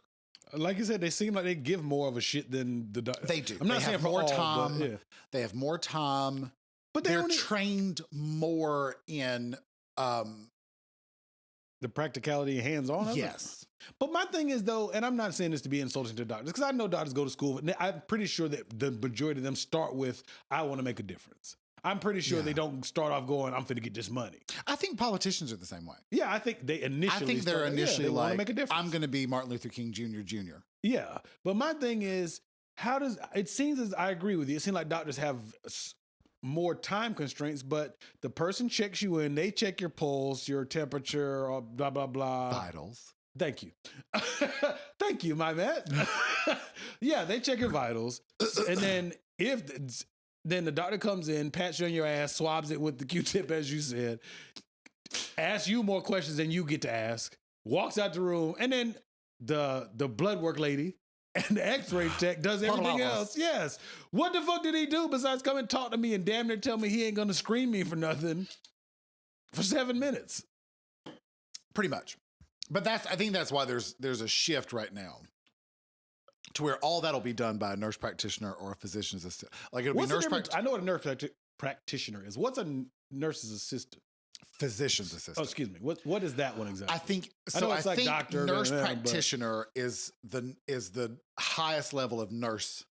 Like you said, they seem like they give more of a shit than the doctor. They do. I'm not saying for more all, time. But yeah. They have more time, but they're trained more in the practicality, hands-on. Yes. But my thing is, though, and I'm not saying this to be insulting to doctors, because I know doctors go to school, but I'm pretty sure that the majority of them start with, I want to make a difference. I'm pretty sure they don't start off going, I'm finna get this money. I think politicians are the same way. Yeah, I think they initially they like, make a difference. I'm going to be Martin Luther King Jr. Yeah, but my thing is, it seems as I agree with you, it seems like doctors have more time constraints, but the person checks you in, they check your pulse, your temperature, or blah, blah, blah. Vitals. Thank you. Thank you, my man. Yeah, they check your vitals. And then then the doctor comes in, pats you on your ass, swabs it with the Q-tip, as you said, asks you more questions than you get to ask, walks out the room, and then the blood work lady and the x-ray tech does everything else. Yes. What the fuck did he do besides come and talk to me and damn near tell me he ain't gonna screen me for nothing for 7 minutes? Pretty much. But I think that's why there's a shift right now to where all that'll be done by a nurse practitioner or a physician's assistant. Like it'll be nurse practitioner. I know what a nurse practitioner is. What's a nurse's assistant? Physician's assistant. Oh, excuse me. What is that one exactly? I think I know it's like think doctor, nurse practitioner is the highest level of nurse.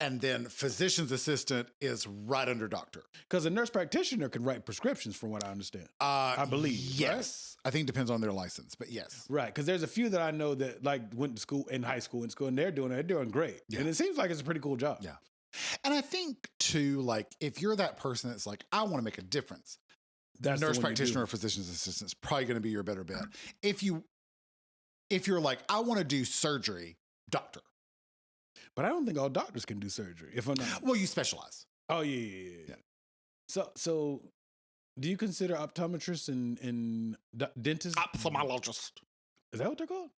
And then physician's assistant is right under doctor. Because a nurse practitioner can write prescriptions, from what I understand. I believe. Yes. Right? I think it depends on their license, but yes. Right. Because there's a few that I know that like went to school in high school and they're doing great. Yeah. And it seems like it's a pretty cool job. Yeah. And I think too, like if you're that person that's like, I want to make a difference, that's nurse practitioner or physician's assistant is probably going to be your better bet. If you're like, I want to do surgery, doctor. But I don't think all doctors can do surgery. If I'm not, well, you specialize. Oh yeah. So, do you consider optometrists and dentists? Ophthalmologist. Is that what they're called?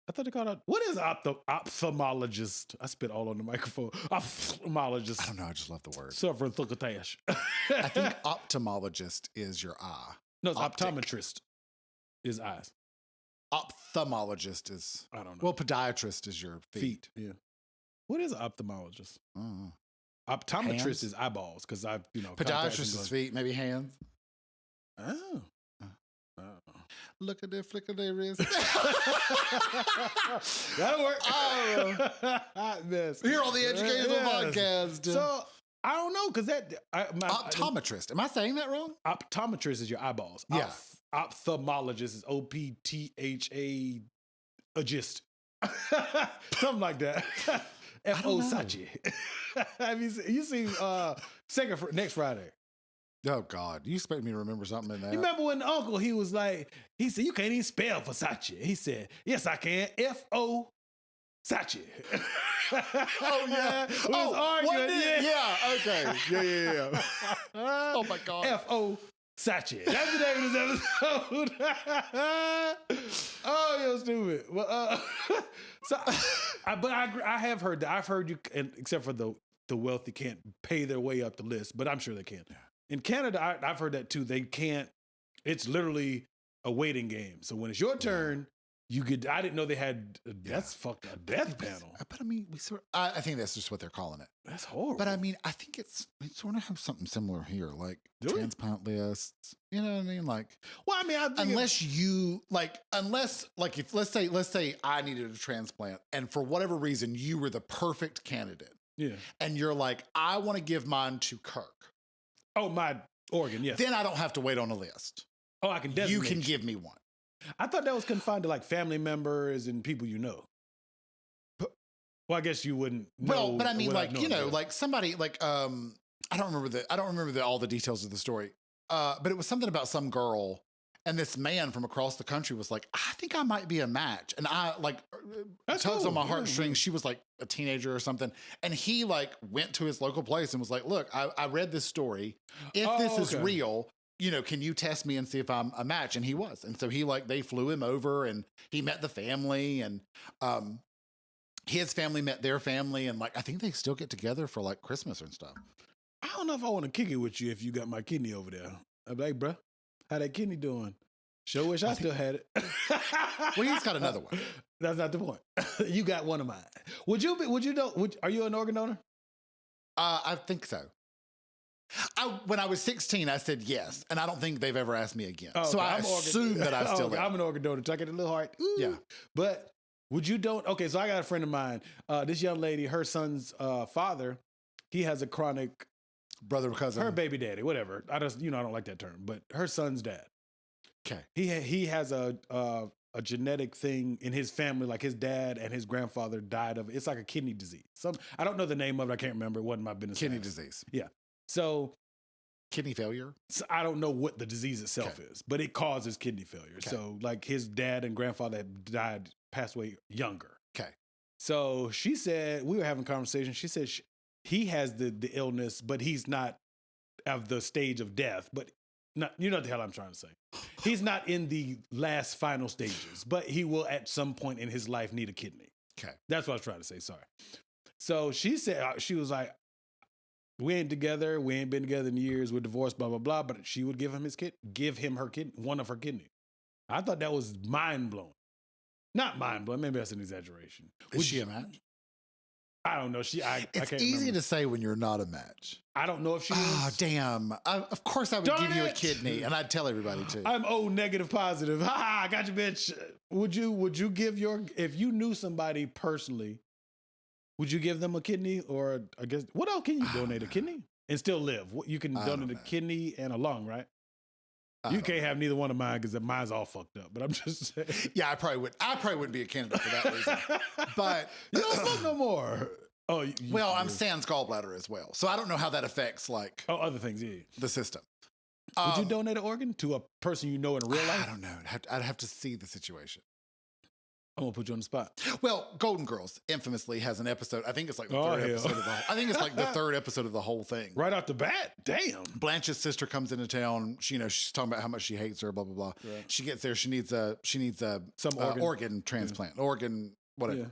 I thought they called it. What is ophthalmologist? I spit all on the microphone. Ophthalmologist. I don't know. I just love the word. Suffering thuckatash. I think ophthalmologist is your eye. No, it's optometrist is eyes. Ophthalmologist is, I don't know. Well, podiatrist is your feet. Yeah. What is an ophthalmologist? Optometrist hands? Is eyeballs because podiatrist is feet, maybe hands. Oh. Look at their flick of their wrist. That'll work. Here on the Educational Podcast. So I don't know because optometrist. Am I saying that wrong? Optometrist is your eyeballs. Yeah. Ophthalmologist is OPTHA agist. Something like that. F.O. Sachi. Have you seen next Friday? Oh God, you expect me to remember something in that? You remember when Uncle, he said, you can't even spell Versace. He said, yes, I can. F.O. Sachi. Oh yeah. We was arguing. Yeah. Okay. Yeah. Oh my God. F.O. Sachi. That's the name of this episode. Oh, you're stupid. Well, but I have heard that. I've heard you, except for the wealthy can't pay their way up the list, but I'm sure they can. In Canada, I've heard that too. They can't. It's literally a waiting game. So when it's your turn, you get. I didn't know they had. That's fucked a death panel. But I mean, I think that's just what they're calling it. That's horrible. But I mean, I think we sort of have something similar here, like transplant lists. You know what I mean? Like, well, I mean, unless if let's say I needed a transplant, and for whatever reason you were the perfect candidate. Yeah. And you're like, I want to give mine to Kirk. Oh, my organ, yes. Then I don't have to wait on a list. Oh, I can designate. You can give me one. I thought that was confined to like family members and people you know. Well, I guess you wouldn't know. Well, but I mean, like, like somebody like I don't remember all the details of the story. But it was something about some girl, and this man from across the country was like, I think I might be a match. And I like tugs on my heartstrings. She was like a teenager or something. And he like went to his local place and was like, look, I read this story. If this is real, can you test me and see if I'm a match? And he was. And so they flew him over and he met the family and his family met their family. And like, I think they still get together for like Christmas and stuff. I don't know if I want to kick it with you if you got my kidney over there. I'm like, bro, how that kidney doing? Sure wish I still had it. Well, he's got another one. That's not the point. You got one of mine. Are you an organ donor? I think so. When I was 16, I said yes, and I don't think they've ever asked me again. Oh, okay. So I assume that I still am. I'm an organ donor. Tuck it a little heart. Ooh. Yeah. But would you don't? Okay, so I got a friend of mine. This young lady, her son's father, he has a chronic brother or cousin. Her baby daddy, whatever. I don't like that term, but her son's dad. Okay. He has a a genetic thing in his family, like his dad and his grandfather died of. It's like a kidney disease. I don't know the name of it. I can't remember. It wasn't my business. Kidney disease. Yeah. So kidney failure. So I don't know what the disease itself is, but it causes kidney failure. Okay. So like his dad and grandfather had passed away younger. Okay. So she said, we were having a conversation. She said he has the illness, but he's not of the stage of death. But not, you know what the hell I'm trying to say. He's not in the last final stages, but he will at some point in his life need a kidney. Okay. That's what I was trying to say. Sorry. So she said, she was like, we ain't together. We ain't been together in years. We're divorced, blah, blah, blah. But she would give him her kidney, one of her kidneys. I thought that was mind blowing. Not mind blowing. Maybe that's an exaggeration. Is she a match? I don't know. I It's can't easy remember. to say when you're not a match. I don't know if she Oh, is. damn. Of course I would Darn give you a it. kidney, and I'd tell everybody too. I'm O negative positive. Ha ha, I got you, bitch. Would you give if you knew somebody personally, would you give them a kidney? Or I guess, what else can you donate? A kidney? And still live? You can donate a kidney and a lung, right? You can't have neither one of mine because mine's all fucked up. But I'm just saying. Yeah, I probably wouldn't be a candidate for that reason. But you don't smoke no more. Oh, well, I'm sans gallbladder as well, so I don't know how that affects other things. Yeah. the system. Would you donate an organ to a person you know in real life? I don't know. I'd have to see the situation. I'm gonna put you on the spot. Well, Golden Girls infamously has an episode. I think it's like the Oh, third hell. episode of the. I think it's like the third episode of the whole thing. Right off the bat, damn. Blanche's sister comes into town. She's talking about how much she hates her. Blah blah blah. Right. She gets there. She needs a Some organ transplant. Organ whatever. Yeah.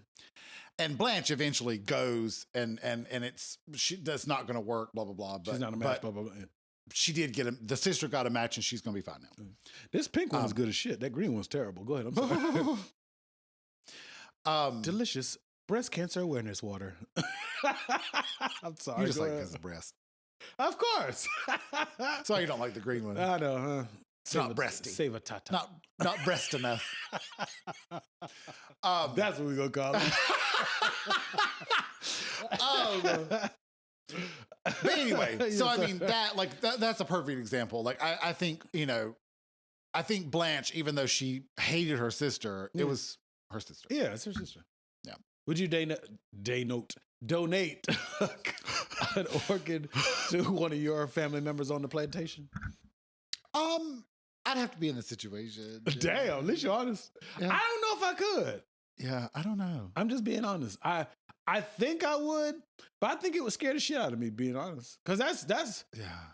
And Blanche eventually goes, and that's not going to work. Blah blah blah. But, She's not a match. Blah, blah, blah. Yeah. She did get the sister got a match, and she's going to be fine now. This pink one is good as shit. That green one's terrible. Go ahead. I'm sorry. Delicious breast cancer awareness water. I'm sorry. You just go like ahead. because of breast. Of course. That's why you don't like the green one. I know, huh? It's not breasty. Save a tata. Not breast enough. That's what we're going to call it. But anyway, so I mean that's a perfect example. Like I think Blanche, even though she hated her sister, it was her sister. Yeah, it's her sister. Yeah. Would you donate an organ to one of your family members on the plantation? I'd have to be in the situation. Damn, at least you're honest. Yeah. I don't know if I could. Yeah, I don't know. I'm just being honest. I think I would, but I think it would scare the shit out of me, being honest. Because that's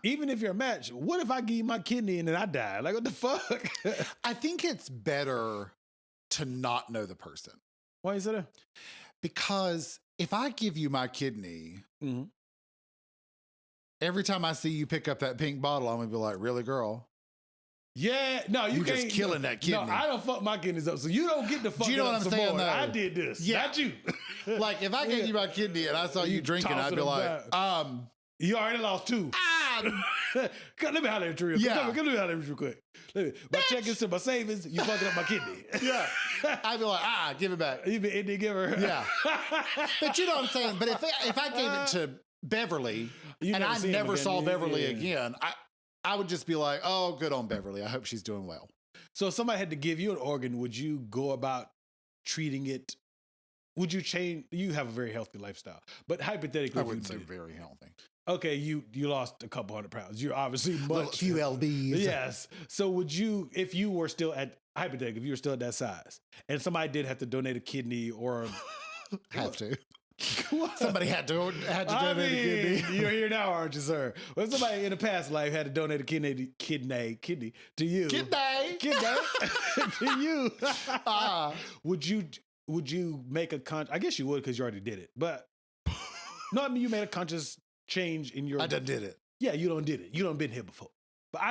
even if you're a match, what if I give you my kidney and then I die? Like, what the fuck? I think it's better to not know the person. Why is that? Because if I give you my kidney, every time I see you pick up that pink bottle, I'm going to be like, really, girl? Yeah, no, you can't. Just killing that kidney. No, I don't fuck my kidneys up, so you don't get to fuck Do you know it what up I'm some saying, more. though? I did this, not you. Like, if I gave you my kidney and I saw you drinking, I'd tossing be them like, down. You already lost 2. Let me holler at you real quick. Yeah. Let me holler at you real quick. My check is to my savings. You fucking up my kidney. Yeah. I'd be like, give it back. You been Indian giver. Yeah. But you know what I'm saying? But if I gave it to Beverly and I never saw Beverly again, I would just be like, oh, good on Beverly. I hope she's doing well. So if somebody had to give you an organ, would you go about treating it? Would you change? You have a very healthy lifestyle, but hypothetically, I wouldn't say very healthy. Okay, you lost a couple hundred pounds. You're obviously A few lbs. Yes. So would you, if you were still at hypothetically, if you were still at that size, and somebody did have to donate a kidney or have to. Somebody had to donate a kidney. You're here now, aren't you, sir? Well, somebody in a past life had to donate a kidney to you. Kidney to you. Would you make a I guess you would because you already did it. But no, I mean you made a conscious change in your. I done did it. Yeah, you done did it. You done been here before. But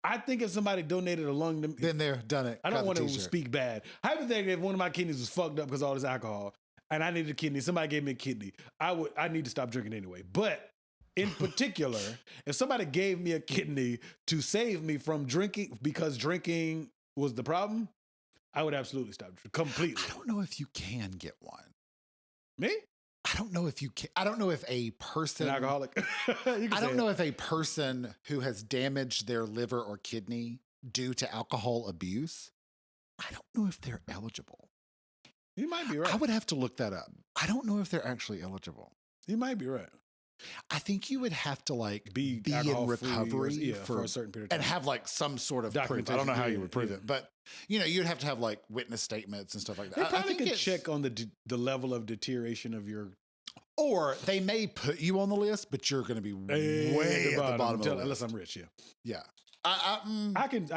I think if somebody donated a lung to me, been there, done it. I don't want to speak bad. Hypothetically, if one of my kidneys was fucked up because of all this alcohol, and I needed a kidney, somebody gave me a kidney, I need to stop drinking anyway. But in particular, if somebody gave me a kidney to save me from drinking because drinking was the problem, I would absolutely stop completely. I don't know if you can get one. Me? I don't know if you can. I don't know if a person, an alcoholic. I don't know if a person who has damaged their liver or kidney due to alcohol abuse I don't know if they're eligible. You might be right. I would have to look that up. I don't know if they're actually eligible. You might be right. I think you would have to like Be in alcohol-free recovery for a certain period of time. and have like some sort of proof. I don't know how you would prove it, but you'd have to have like witness statements and stuff like that. They I probably think could check on the level of deterioration of your. Or they may put you on the list, but you're going to be way at the bottom of the list. Unless I'm rich, yeah. Yeah. I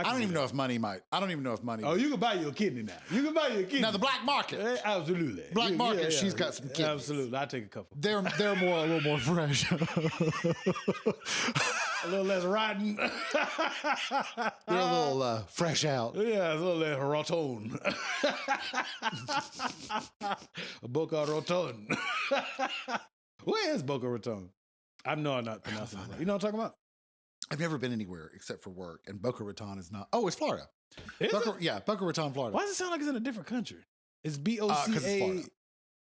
don't even know if money might. I don't even know if money. Oh, you can buy your kidney now. You can buy your kidney. Now the black market. Absolutely. Black market. She's got some kidneys. Absolutely. I'll take a couple. They're a little more fresh. A little less rotten. They're a little fresh out. Yeah, it's a little less rotten. Boca Raton. Where is Boca Raton? I know I'm not pronouncing it right. You know what I'm talking about? I've never been anywhere except for work, and Boca Raton is not. Oh, it's Florida. Is it? Yeah, Boca Raton, Florida. Why does it sound like it's in a different country? It's Because it's BOCA. Florida.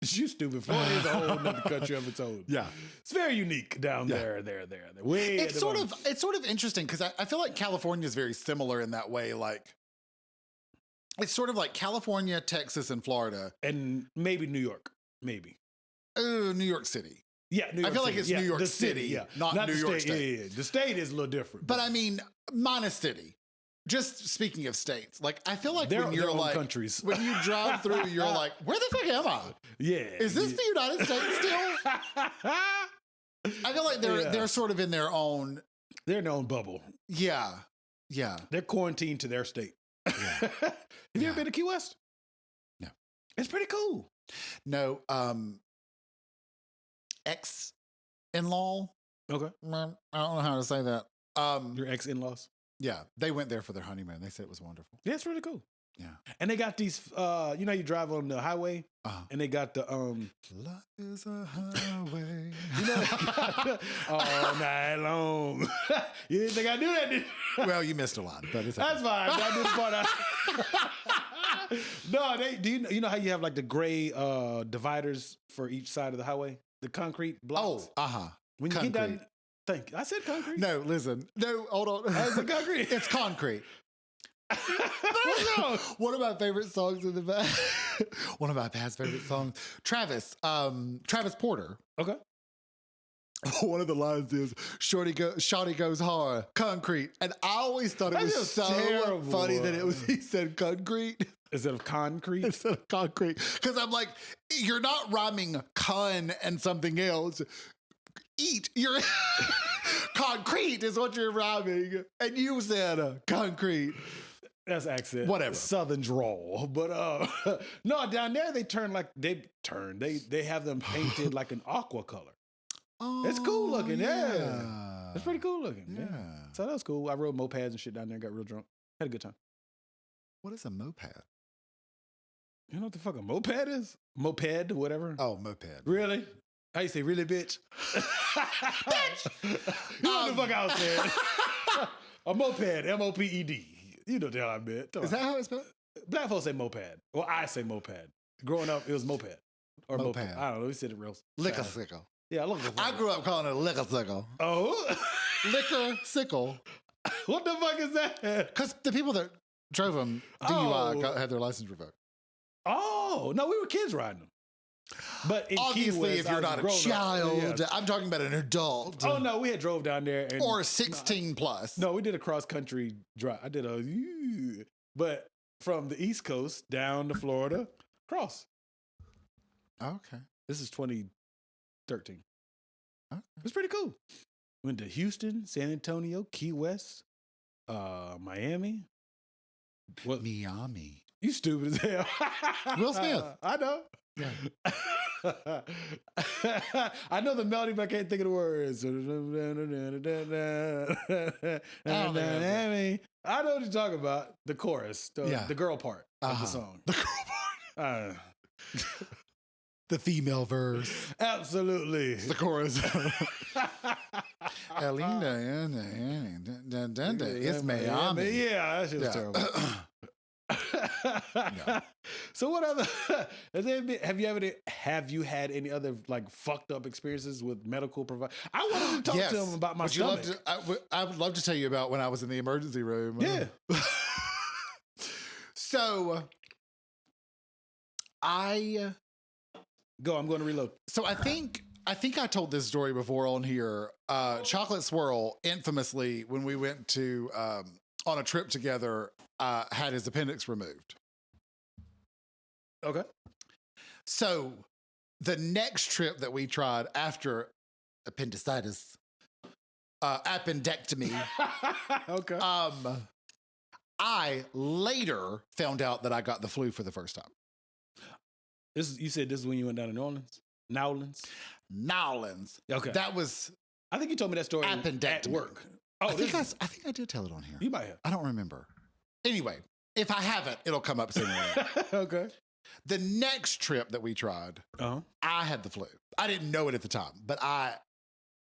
You stupid. Florida is a whole other country of its own. Yeah, it's very unique down there. Way it's sort of interesting because I feel like California is very similar in that way. Like, it's sort of like California, Texas, and Florida, and maybe New York, maybe. New York City. Yeah, New York I feel City. like it's New York City, not New York State. Yeah. The state is a little different. But I mean, minus city. Just speaking of states, like I feel like when you're like countries. When you drive through, you're like, where the fuck am I? Yeah. Is this the United States still? I feel like they're sort of in their own. They're in their own bubble. Yeah. Yeah. They're quarantined to their state. Yeah. Have you ever been to Key West? No. It's pretty cool. No. Ex-in-law. Okay. I don't know how to say that. Your ex-in-laws? Yeah. They went there for their honeymoon. They said it was wonderful. Yeah, it's really cool. Yeah. And they got these, you drive on the highway and they got the, life is a highway. All night long. You didn't think I knew that, did you? Well, you missed a line, but it's okay. That's fine. I did the part out. No, do you know how you have like the gray dividers for each side of the highway? The concrete blocks? Oh, When you get down, I said concrete. No, listen. No, hold on. Is it concrete? It's concrete. One of my favorite songs in the band. One of my past favorite songs. Travis Porter. Okay. One of the lines is Shawty goes hard, concrete. And I always thought it was so terrible. Funny that he said concrete. Instead of concrete? Instead of concrete. Because I'm like, you're not rhyming con and something else. Eat. You're concrete is what you're rhyming. And you said concrete. That's accent. Whatever. Southern drawl. But no, down there they have them painted like an aqua color. Oh, it's cool looking, yeah. It's pretty cool looking. Yeah. So that was cool. I rode mopeds and shit down there, got real drunk. Had a good time. What is a moped? You know what the fuck a moped is? Moped, whatever. Oh, moped. Really? How you say really, bitch? Bitch! You know what the fuck I was saying. A moped, M-O-P-E-D. You know what the hell I meant. Is that how it's spelled? Black folks say moped. Well, I say moped. Growing up, it was moped. Or moped. I don't know. We said it real. Liquor sickle. Yeah, look. I grew up calling it a liquor sickle. Oh? Liquor sickle. What the fuck is that? Because the people that drove them, DUI, had their license revoked. Oh, no, we were kids riding them. But in obviously, Key West, if you're not a child, I'm talking about an adult. Oh no, we had drove down there, or 16 plus. No, we did a cross country drive. I did but from the East Coast down to Florida, cross. Okay, this is 2013. Okay. It's pretty cool. Went to Houston, San Antonio, Key West, Miami. What? Miami. You stupid as hell. Will Smith. I know. Yeah. I know the melody, but I can't think of the words. I know what you're talking about. The chorus, the girl part of the song. The girl part. The female verse. Absolutely. It's the chorus. It's Miami. Yeah, that shit was terrible. No. So what other have you had any other like fucked up experiences with medical providers? I wanted to talk to them about my stomach. I would love to tell you about when I was in the emergency room. Yeah. So I'm going to reload. So I think I told this story before on here. Chocolate Swirl, infamously, when we went to on a trip together, had his appendix removed. Okay. So the next trip that we tried after appendicitis, appendectomy, Okay. I later found out that I got the flu for the first time. You said this is when you went down to New Orleans? Nowlands. Okay. That was I think you told me that story appendectomy. at work. Oh, I think I did tell it on here. You might have. I don't remember. Anyway, if I haven't, it'll come up sooner. Okay. The next trip that we tried, I had the flu. I didn't know it at the time, but I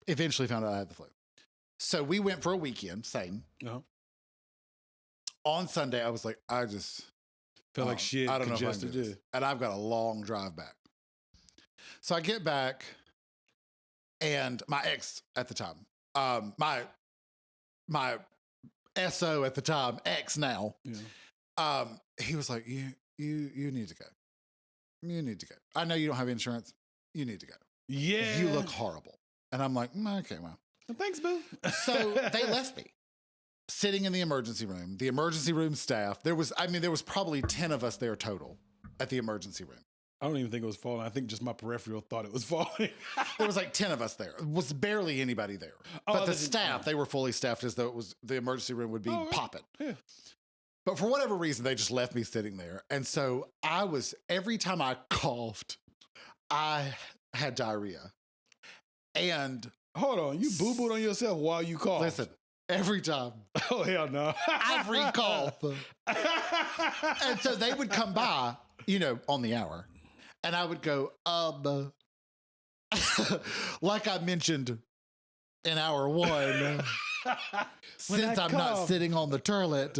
eventually found out I had the flu. So we went for a weekend, same. On Sunday, I was like, I just feel like shit. I don't know if I can do this. And I've got a long drive back. So I get back, and my ex at the time, my SO at the time, ex now, he was like, you need to go. You need to go. I know you don't have insurance. You need to go. Yeah. You look horrible. And I'm like, okay, well. Thanks, boo. So they left me sitting in the emergency room. The emergency room staff, there was probably 10 of us there total at the emergency room. I don't even think it was falling. I think just my peripheral thought it was falling. There was like 10 of us there. It was barely anybody there. But the staff, they were fully staffed as though it was the emergency room would be popping. Yeah. But for whatever reason, they just left me sitting there. And so every time I coughed, I had diarrhea. And hold on, you boo-booed on yourself while you coughed. Listen, every time. Oh, hell no. Every cough. And so they would come by, on the hour. And I would go, like I mentioned in hour one, since I'm not sitting on the toilet,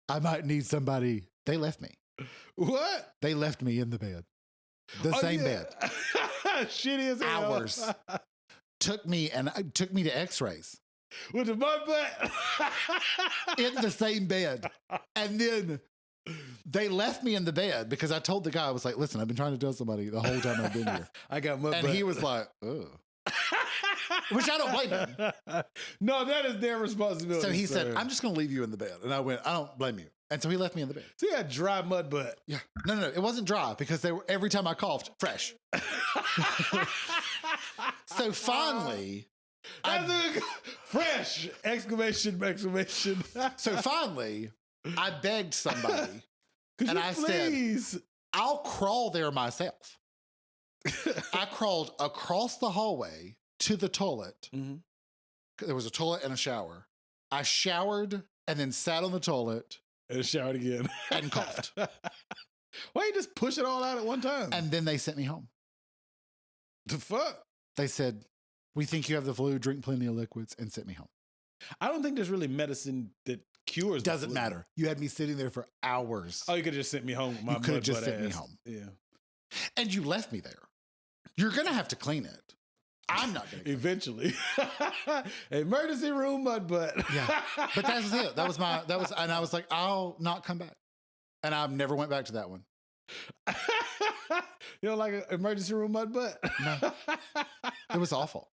I might need somebody. They left me. What? They left me in the bed. The same bed. Shitty as hell. Hours. Took me to x-rays. With the mud butt? In the same bed. And then they left me in the bed because I told the guy, I was like, listen, I've been trying to tell somebody the whole time I've been here. I got mud butt. And he was like, oh. Which I don't blame him. No, that is their responsibility. So he said, I'm just going to leave you in the bed. And I went, I don't blame you. And so he left me in the bed. So you had dry mud butt. Yeah. No. It wasn't dry because every time I coughed, fresh. So finally, fresh! Exclamation. So finally, I begged somebody and I said, I'll crawl there myself. I crawled across the hallway to the toilet. Mm-hmm. There was a toilet and a shower. I showered and then sat on the toilet. And showered again. And coughed. Why you just push it all out at one time? And then they sent me home. The fuck? They said, we think you have the flu, drink plenty of liquids, and sent me home. I don't think there's really medicine that cures Doesn't the flu. matter. You had me sitting there for hours. Oh, you could have just sent me home with my You could have just sent ass. me home. Yeah. And you left me there. You're going to have to clean it. I'm not going to. Eventually. Emergency room mud butt. Yeah. But that's it. And I was like, I'll not come back. And I never went back to that one. You don't like an emergency room mud butt? No. It was awful.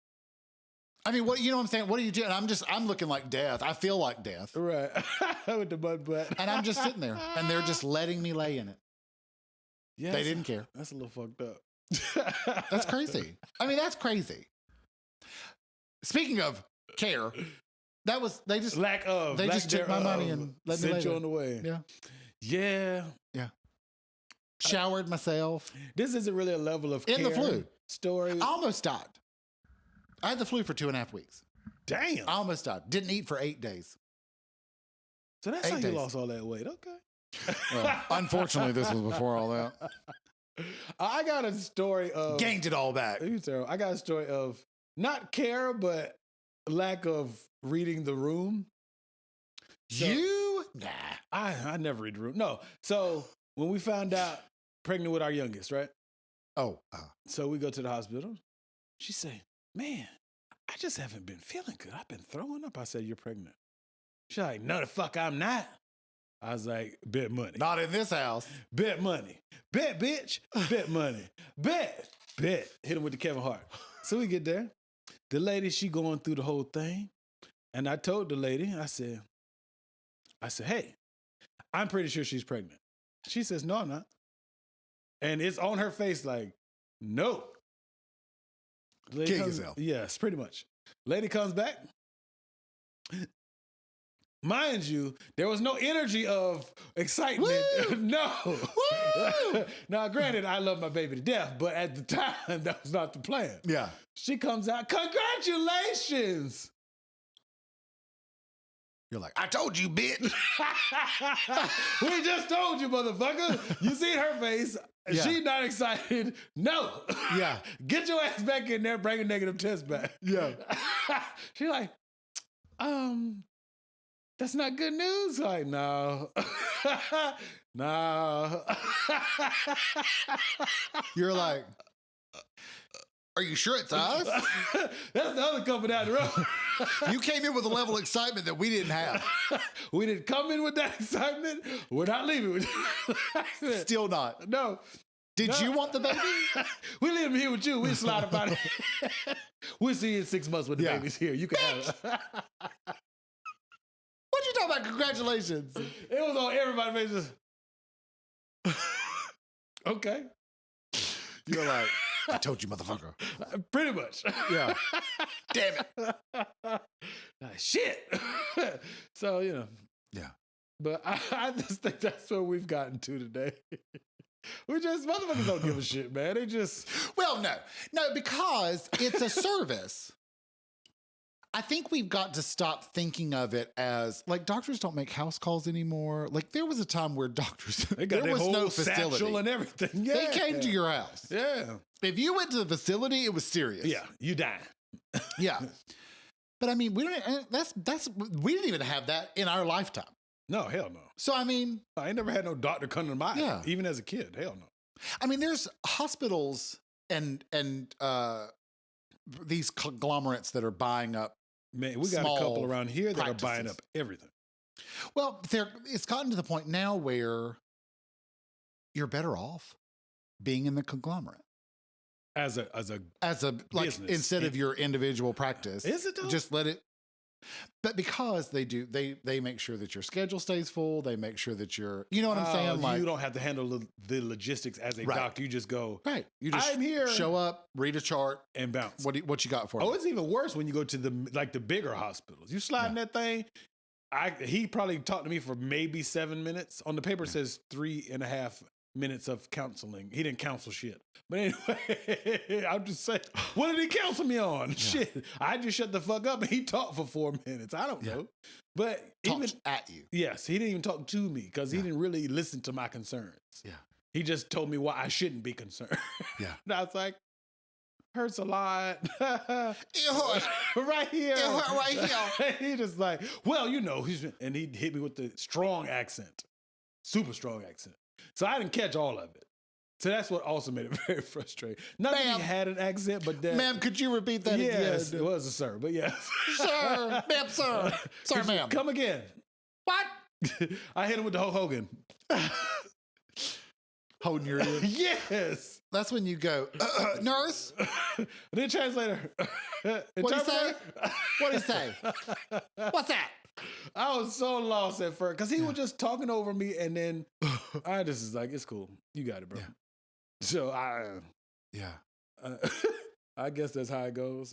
I mean, what I'm saying? What are you doing? I'm looking like death. I feel like death. Right. With the mud butt. And I'm just sitting there and they're just letting me lay in it. Yeah, they didn't care. That's a little fucked up. That's crazy. I mean, that's crazy. Speaking of care, they just took my money and let me lay sent you there. on the way. Yeah. Yeah. Yeah. Showered myself. This isn't really a level of in care the flu story. I almost died. I had the flu for 2.5 weeks. Damn. I almost died. Didn't eat for 8 days. So that's 8 how you days. lost all that weight. Okay. Well, unfortunately, this was before all that. I got a story of Gained it all back. I got a story of not care, but lack of reading the room. So, Nah. I never read the room. No. So when we found out pregnant with our youngest, right? Oh. So we go to the hospital. She said, man, I just haven't been feeling good. I've been throwing up. I said, you're pregnant. She's like, no, the fuck I'm not. I was like, bet money. Not in this house. Bet money. Bet, bitch. Bet money. Bet. Bet. Hit him with the Kevin Hart. So we get there. The lady, she going through the whole thing. And I told the lady, I said, hey, I'm pretty sure she's pregnant. She says, no, I'm not. And it's on her face like, no. Kill yourself. Yes, pretty much. Lady comes back. Mind you, there was no energy of excitement. Woo! No. Woo! Now, granted, I love my baby to death, but at the time, that was not the plan. Yeah. She comes out, congratulations. You're like, I told you, bitch. We just told you, motherfucker. You see her face. Yeah. She not excited. No. Yeah. Get your ass back in there, bring a negative test back. Yeah. She like, that's not good news. Like, no. No. You're like, are you sure it's us? That's the other couple down the road. You came in with a level of excitement that we didn't have. We didn't come in with that excitement. We're not leaving with it. Still not. No. Did you want the baby? We leave him here with you. We slide about it. We'll see you in 6 months when the Yeah. baby's here. You can have it. What you talking about? Congratulations. It was on everybody's faces. Okay. You're like, I told you, motherfucker. Pretty much. Yeah. Damn it. Shit. So, Yeah. But I just think that's what we've gotten to today. Motherfuckers don't give a shit, man. They just. Well, no, because it's a service. I think we've got to stop thinking of it as like doctors don't make house calls anymore. Like there was a time where doctors They got there was whole no facility satchel and everything. Yeah. They came to your house. Yeah. If you went to the facility, it was serious. Yeah. You die. Yeah. But I mean, we didn't even have that in our lifetime. No, hell no. So I mean, I ain't never had no doctor come to my Yeah. even as a kid. Hell no. I mean, there's hospitals and these conglomerates that are buying up. Man, we got Small a couple around here that practices. are buying up everything. Well, it's gotten to the point now where you're better off being in the conglomerate As a like business. instead of your individual practice. Is it though? Just let it. But because they make sure that your schedule stays full. They make sure that you know what I'm saying? Like you don't have to handle the logistics as a Right. doctor. You just go right. You just I'm here. show up, read a chart. and bounce. What you got for me? Oh, it's even worse when you go to the bigger hospitals. You slide in that thing. He probably talked to me for maybe 7 minutes. On the paper it says 3.5 minutes of counseling. He didn't counsel shit. But anyway, I'm just saying, what did he counsel me on? Yeah. Shit. I just shut the fuck up and he talked for 4 minutes. I don't know. But Talked even at you. Yes, he didn't even talk to me because he didn't really listen to my concerns. Yeah. He just told me why I shouldn't be concerned. Yeah. And I was like, hurts a lot. It hurt. Right here. It hurt right here. He just like, well, and he hit me with the strong accent, super strong accent. So I didn't catch all of it. So that's what also made it very frustrating. Not that he had an accent, but that. Ma'am, could you repeat that again? Yes, it was a sir, but yes. Sir, ma'am, sir. Sir, ma'am. Come again. What? I hit him with the Hulk Hogan. Holding your ear. Yes. That's when you go, nurse. Then translator. What do you say? What do you say? What's that? I was so lost at first because he was just talking over me, and then I just was like, "It's cool, you got it, bro." Yeah. So I guess that's how it goes.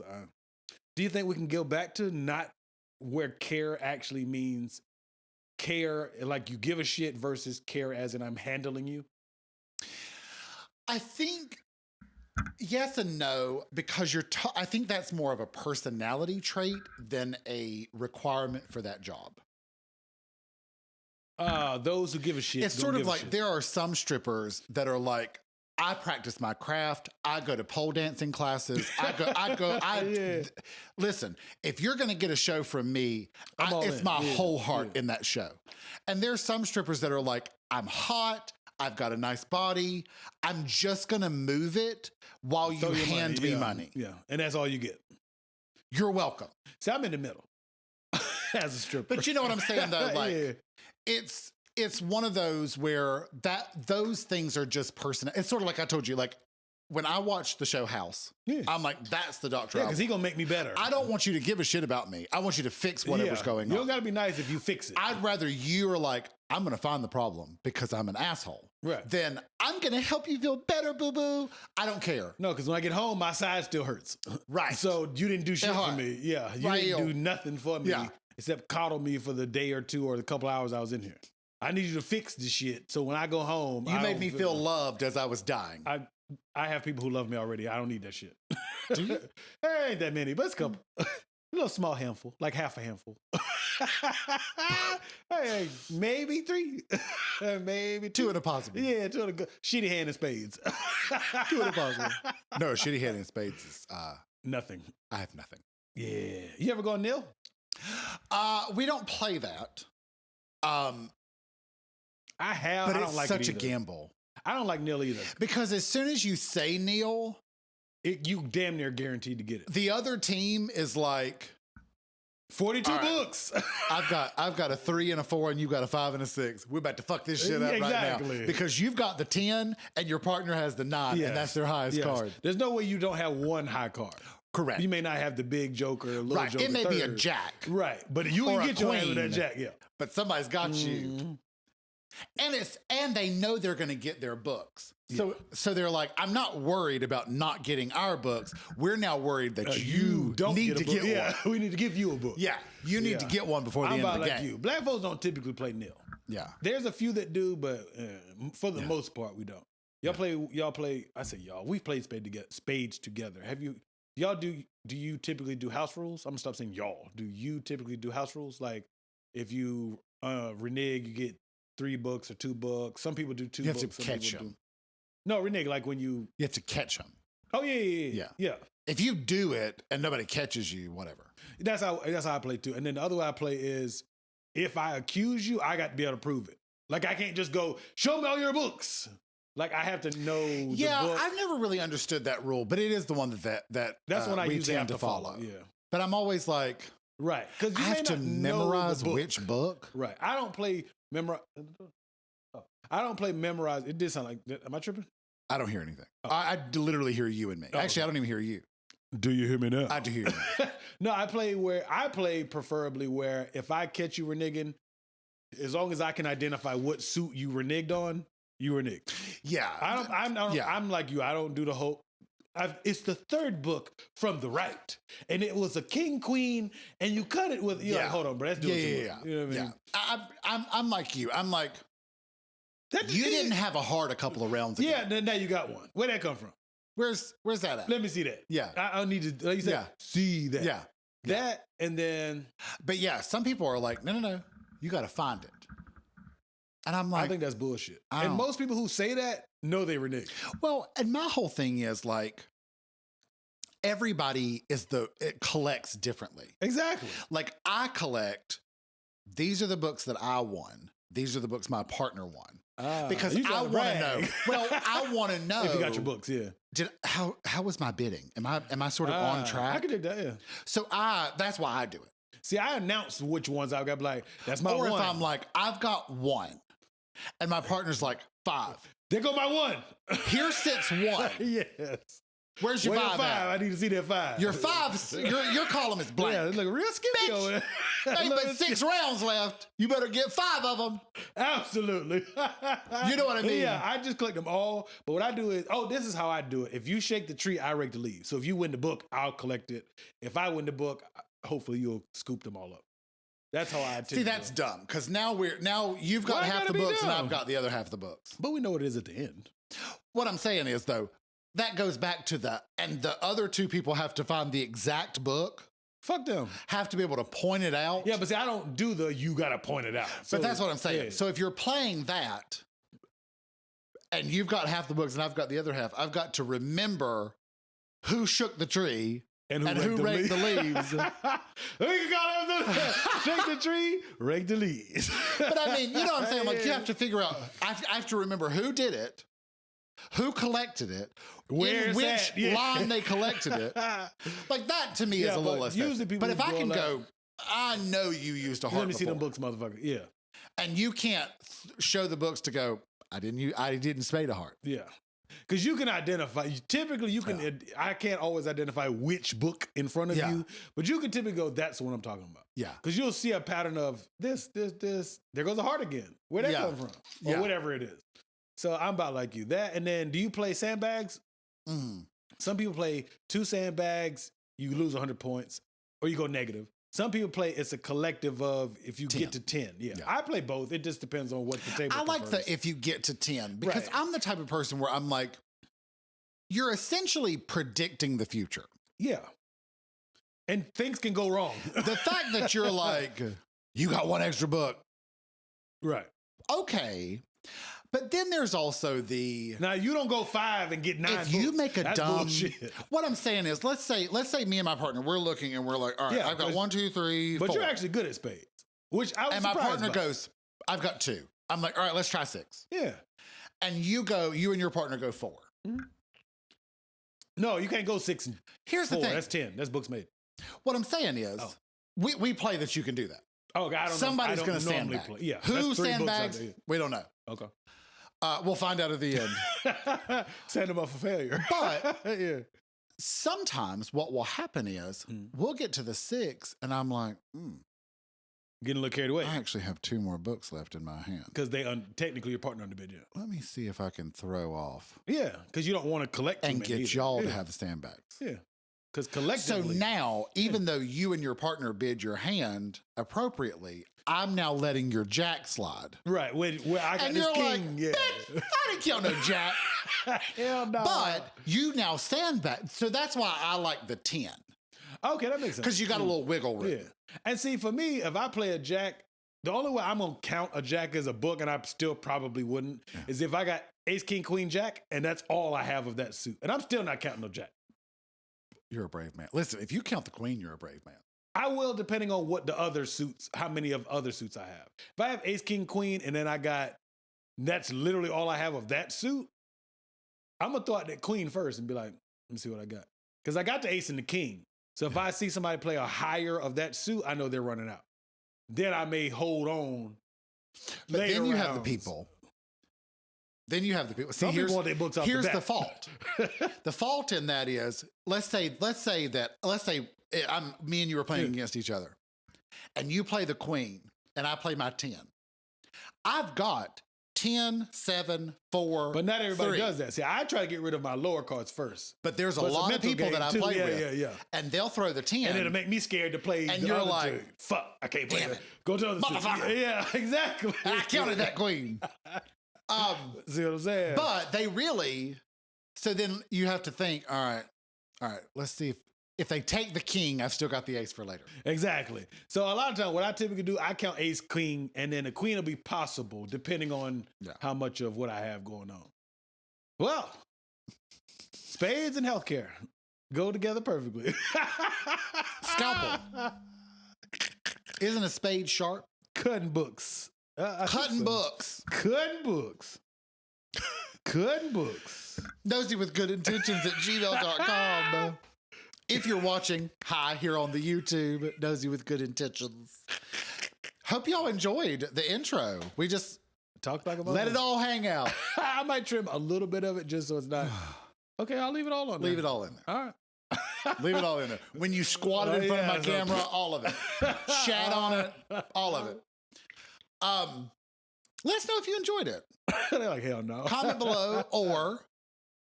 Do you think we can go back to not where care actually means care, like you give a shit, versus care as in I'm handling you? I think yes and no, because I think that's more of a personality trait than a requirement for that job. Those who give a shit. It's sort of like there are some strippers that are like, I practice my craft. I go to pole dancing classes. Listen, if you're going to get a show from me, it's my whole heart in that show. And there's some strippers that are like, I'm hot. I've got a nice body. I'm just going to move it while you hand me money. Yeah. And that's all you get. You're welcome. See, I'm in the middle as a stripper. But you know what I'm saying though? Like, it's one of those where those things are just personal. It's sort of like I told you, like when I watched the show House, I'm like, that's the doctor. Yeah, because he's gonna make me better. I don't want you to give a shit about me. I want you to fix whatever's going on. You don't gotta be nice if you fix it. I'd rather you are like, I'm gonna find the problem because I'm an asshole. Right. Then I'm gonna help you feel better, boo-boo. I don't care. No, because when I get home, my side still hurts. Right. So you didn't do shit for me. Yeah. You didn't do nothing for me except coddle me for the day or two or the couple hours I was in here. I need you to fix this shit. So when I go home, you made me feel loved as I was dying. I have people who love me already. I don't need that shit. Do you? There ain't that many, but it's a couple. A little small handful, like half a handful. Hey, maybe 3. Maybe 2. 2 in a possible. Yeah, 2 in a good. Shitty hand in spades. 2 in a possible. No, shitty hand in spades is nothing. I have nothing. Yeah. You ever go nil? We don't play that. I have, but I don't it's like such it a gamble. I don't like nil either. Because as soon as you say nil, you damn near guaranteed to get it. the other team is like 42 books. I've got a 3 and a 4 and you got a 5 and a 6. We're about to fuck this shit up right now. Because you've got the 10 and your partner has the 9 and that's their highest card. There's no way you don't have one high card. Correct. You may not have the big joker, little joker. It may be a jack. Right. But you can get your hand with that jack, But somebody's got you. And they know they're going to get their books. So they're like, I'm not worried about not getting our books. We're now worried that you don't need to get one. Yeah, we need to give you a book. Yeah, you need to get one before the end of the game. You. Black folks don't typically play nil. Yeah. There's a few that do, but for the most part, we don't. Y'all play, I say y'all, we've played spades together. Have you, do you typically do house rules? I'm going to stop saying y'all. Do you typically do house rules? Like if you renege, you get 3 books or 2 books. Some people do 2 books. You have to catch them. No, renege, like when you have to catch them. Oh, yeah. If you do it and nobody catches you, whatever. That's how I play too. And then the other way I play is if I accuse you, I got to be able to prove it. Like I can't just go, show me all your books. Like I have to know the book. I've never really understood that rule, but it is the one that's what I we usually tend have to follow. Yeah. But I'm always like, right. Because I have to memorize which book. Right. I don't play memorize. It did sound like, am I tripping? I don't hear anything. I literally hear you and me. Actually, I don't even hear you. Do you hear me now? I do hear you. No, I play preferably where if I catch you reneging, as long as I can identify what suit you reneged on, you reneged. Yeah. I'm like you. I don't do the whole. It's the 3rd book from the right, and it was a king queen, and you cut it with. You're like, hold on, bro. That's doing too much. You know what I mean? I'm like you. I'm like. You didn't have a heart a couple of rounds ago. Yeah, now you got one. Where'd that come from? Where's that at? Let me see that. Yeah. I need to, like you said, see that. Yeah. That, and then. But yeah, some people are like, no. You got to find it. And I'm like. I think that's bullshit. And most people who say that know they renege. Well, and my whole thing is like, everybody it collects differently. Exactly. Like I collect, these are the books that I won. These are the books my partner won. Because I want to know. Well, I want to know if you got your books. Yeah. How was my bidding? Am I sort of on track? I can do that. Yeah. So that's why I do it. See, I announce which ones I've got. Like that's my one. Or if I'm like, I've got 1, and my partner's like 5. There go my 1. Here sits 1. Yes. Where's your 5? I need to see that 5. Your 5, your column is blank. Yeah, it look real skimpy over there. Ain't but 6 rounds left. You better get 5 of them. Absolutely. You know what I mean? Yeah, I just collect them all. But what I do is, this is how I do it. If you shake the tree, I rake the leaves. So if you win the book, I'll collect it. If I win the book, hopefully you'll scoop them all up. That's how I see. That's dumb because now you've got half the books and I've got the other half of the books. But we know what it is at the end. What I'm saying is though, that goes back to the other 2 people have to find the exact book. Fuck them. Have to be able to point it out. Yeah, but see, I don't do you gotta point it out. So, but that's what I'm saying. Yeah. So if you're playing that and you've got half the books and I've got the other half, I've got to remember who shook the tree and who raked the leaves. We can call it shake the tree, rake the leaves. But I mean, you know what I'm saying? Like you have to figure out, I have to remember who did it, who collected it, in which line they collected it. Like that to me is a little less. But if I can go, I know you used a heart. Let me see them books, motherfucker. Yeah. And you can't show the books to go, I didn't spade a heart. Yeah. Because you can identify, typically you can, I can't always identify which book in front of you, but you can typically go, that's what I'm talking about. Yeah. Because you'll see a pattern of this, there goes a heart again. Where'd that come from? Or whatever it is. So I'm about like you. That, and then do you play sandbags? Mm. Some people play 2 sandbags, you lose 100 points, or you go negative. Some people play, it's a collective of if you 10. get to 10. Yeah. I play both. It just depends on what the table I like prefers. the if you get to 10, because I'm the type of person where I'm like, you're essentially predicting the future. Yeah. And things can go wrong. The fact that you're like, you got 1 extra book. Right. Okay. But then there's also now you don't go 5 and get 9 if you books. make a That's dumb bullshit. What I'm saying is, let's say me and my partner, we're looking and we're like, all right, I've got 1, 2, 3, but 4. you're actually good at spades, which I was and my surprised partner by. goes, I've got 2. I'm like, all right, let's try 6. Yeah. And you and your partner go 4. Mm-hmm. No, you can't go 6 and Here's 4. the thing. That's 10. That's books made. What I'm saying is, we play that you can do that. Oh, God, I don't Somebody's know. going to sandbag. Play. Yeah. Who that's 3 sandbags? books out We don't know. there. Okay. We'll find out at the end. Send them up for failure. But yeah. sometimes what will happen is we'll get to the 6 and I'm like, Getting a little carried away. I actually have 2 more books left in my hand. Because technically your partner underbid you. Let me see if I can throw off. Yeah, because you don't want to collect too and many get either. y'all to have the sandbags. Yeah. Because So collectively. now, even though you and your partner bid your hand appropriately, I'm now letting your jack slide. Right. Where I got And this you're king. like, Yeah. I didn't kill no jack. Hell no. But you now sandbag. So that's why I like the 10. Okay, that makes sense. Because you got a little wiggle room. Yeah. And see, for me, if I play a jack, the only way I'm going to count a jack as a book, and I still probably wouldn't, is if I got ace, king, queen, jack, and that's all I have of that suit. And I'm still not counting no jack. You're a brave man. Listen, if you count the queen, you're a brave man. I will, depending on what the other suits, how many of other suits I have. If I have ace, king, queen, and then that's literally all I have of that suit, I'm going to throw out that queen first and be like, let me see what I got. Because I got the ace and the king. So if I see somebody play a higher of that suit, I know they're running out. Then I may hold on. But then you have the people. See, Some people want their books off here's the the fault. The fault in that is, let's say me and you are playing against each other, and you play the queen, and I play my 10. I've got 10, 7, 4. But not everybody 3. does that. See, I try to get rid of my lower cards first. But there's a But it's a lot of mental people game that I too. play Yeah, with, yeah. and they'll throw the 10. And it'll make me scared to play. And the you're other like, two. Fuck, I can't play damn that. it. Go to the other Motherfucker. two. Yeah, exactly. And I counted that queen. See what I'm saying? But they really, so then you have to think, all right, let's see if they take the king, I've still got the ace for later. Exactly. So a lot of times what I typically do, I count ace, king, and then the queen will be possible depending on how much of what I have going on. Well, spades and healthcare go together perfectly. Scalpel. Isn't a spade sharp? Cutting books. Cutting books. Cutting books. Cutting books. Nosey with good intentions at gmail.com. If you're watching, hi, here on the YouTube, Nosey with good intentions. Hope y'all enjoyed the intro. We just talked like about let it all hang out. I might trim a little bit of it just so it's not. Okay, I'll leave it all on there. Leave it all in there. All right. Leave it all in there. When you squatted in front of my camera, all of it. Shat on it, all of it. Let us know if you enjoyed it. They're like, hell no. Comment below or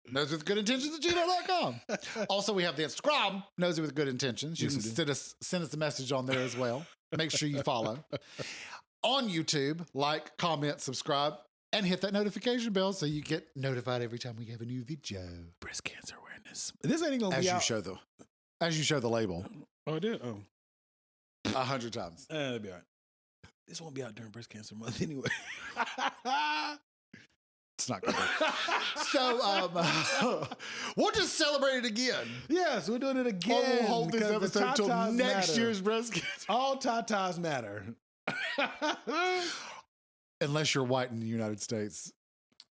Nosey with good intentions at gmail.com. Also, we have the Instagram, Nosey with good intentions. You can send us a message on there as well. Make sure you follow. On YouTube, like, comment, subscribe, and hit that notification bell so you get notified every time we have a new video. Breast cancer awareness. This ain't gonna be out. As you show the label. Oh, I did? Oh. 100 times. That'll be all right. This won't be out during breast cancer month anyway. It's not good. So, we'll just celebrate it again. Yes, we're doing it again. We'll hold this episode till next year's breast cancer. All tatas matter. Unless you're white in the United States.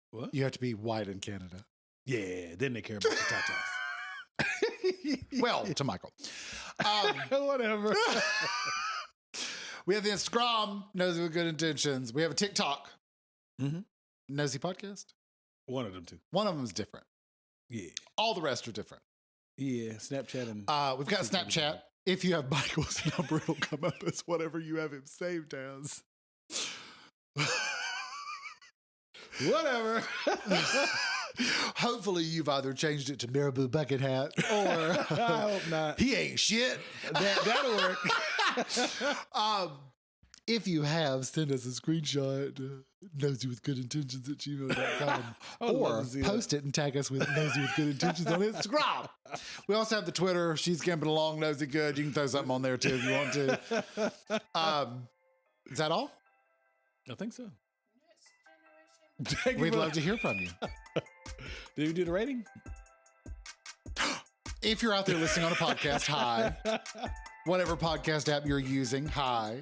What? You have to be white in Canada. Yeah, then they care about the tatas. Well, to Michael. Whatever. We have the Instagram, Nosey with Good Intentions. We have a TikTok, Mm-hmm. Nosey Podcast. One of them too. One of them is different. Yeah. All the rest are different. Yeah. Snapchat and We've got Snapchat. If you have Michael's number, it'll come up as whatever you have him saved as. whatever. Hopefully, you've either changed it to Marabou Bucket Hat or I hope not. he ain't shit. That'll work. If you have, send us a screenshot. noseywithgoodintentions@gmail.com or post it and tag us with Nosey with Good Intentions on Instagram. We also have the Twitter. She's camping along, Nosey Good. You can throw something on there too if you want to. Is that all? I think so. We'd love to hear from you. Did we do the rating? If you're out there listening on a podcast, hi. Whatever podcast app you're using, hi.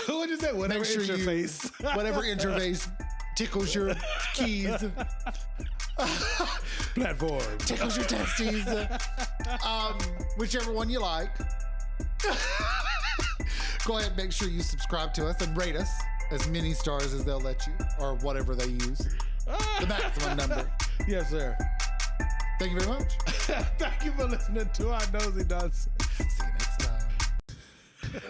What is that? Whatever Make sure interface. whatever interface tickles your keys. Platform. Tickles your testes. Whichever one you like. Go ahead and make sure you subscribe to us and rate us as many stars as they'll let you, or whatever they use. The maximum number. Yes, sir. Thank you very much. Thank you for listening to our Nosey Nonsense. See you next time.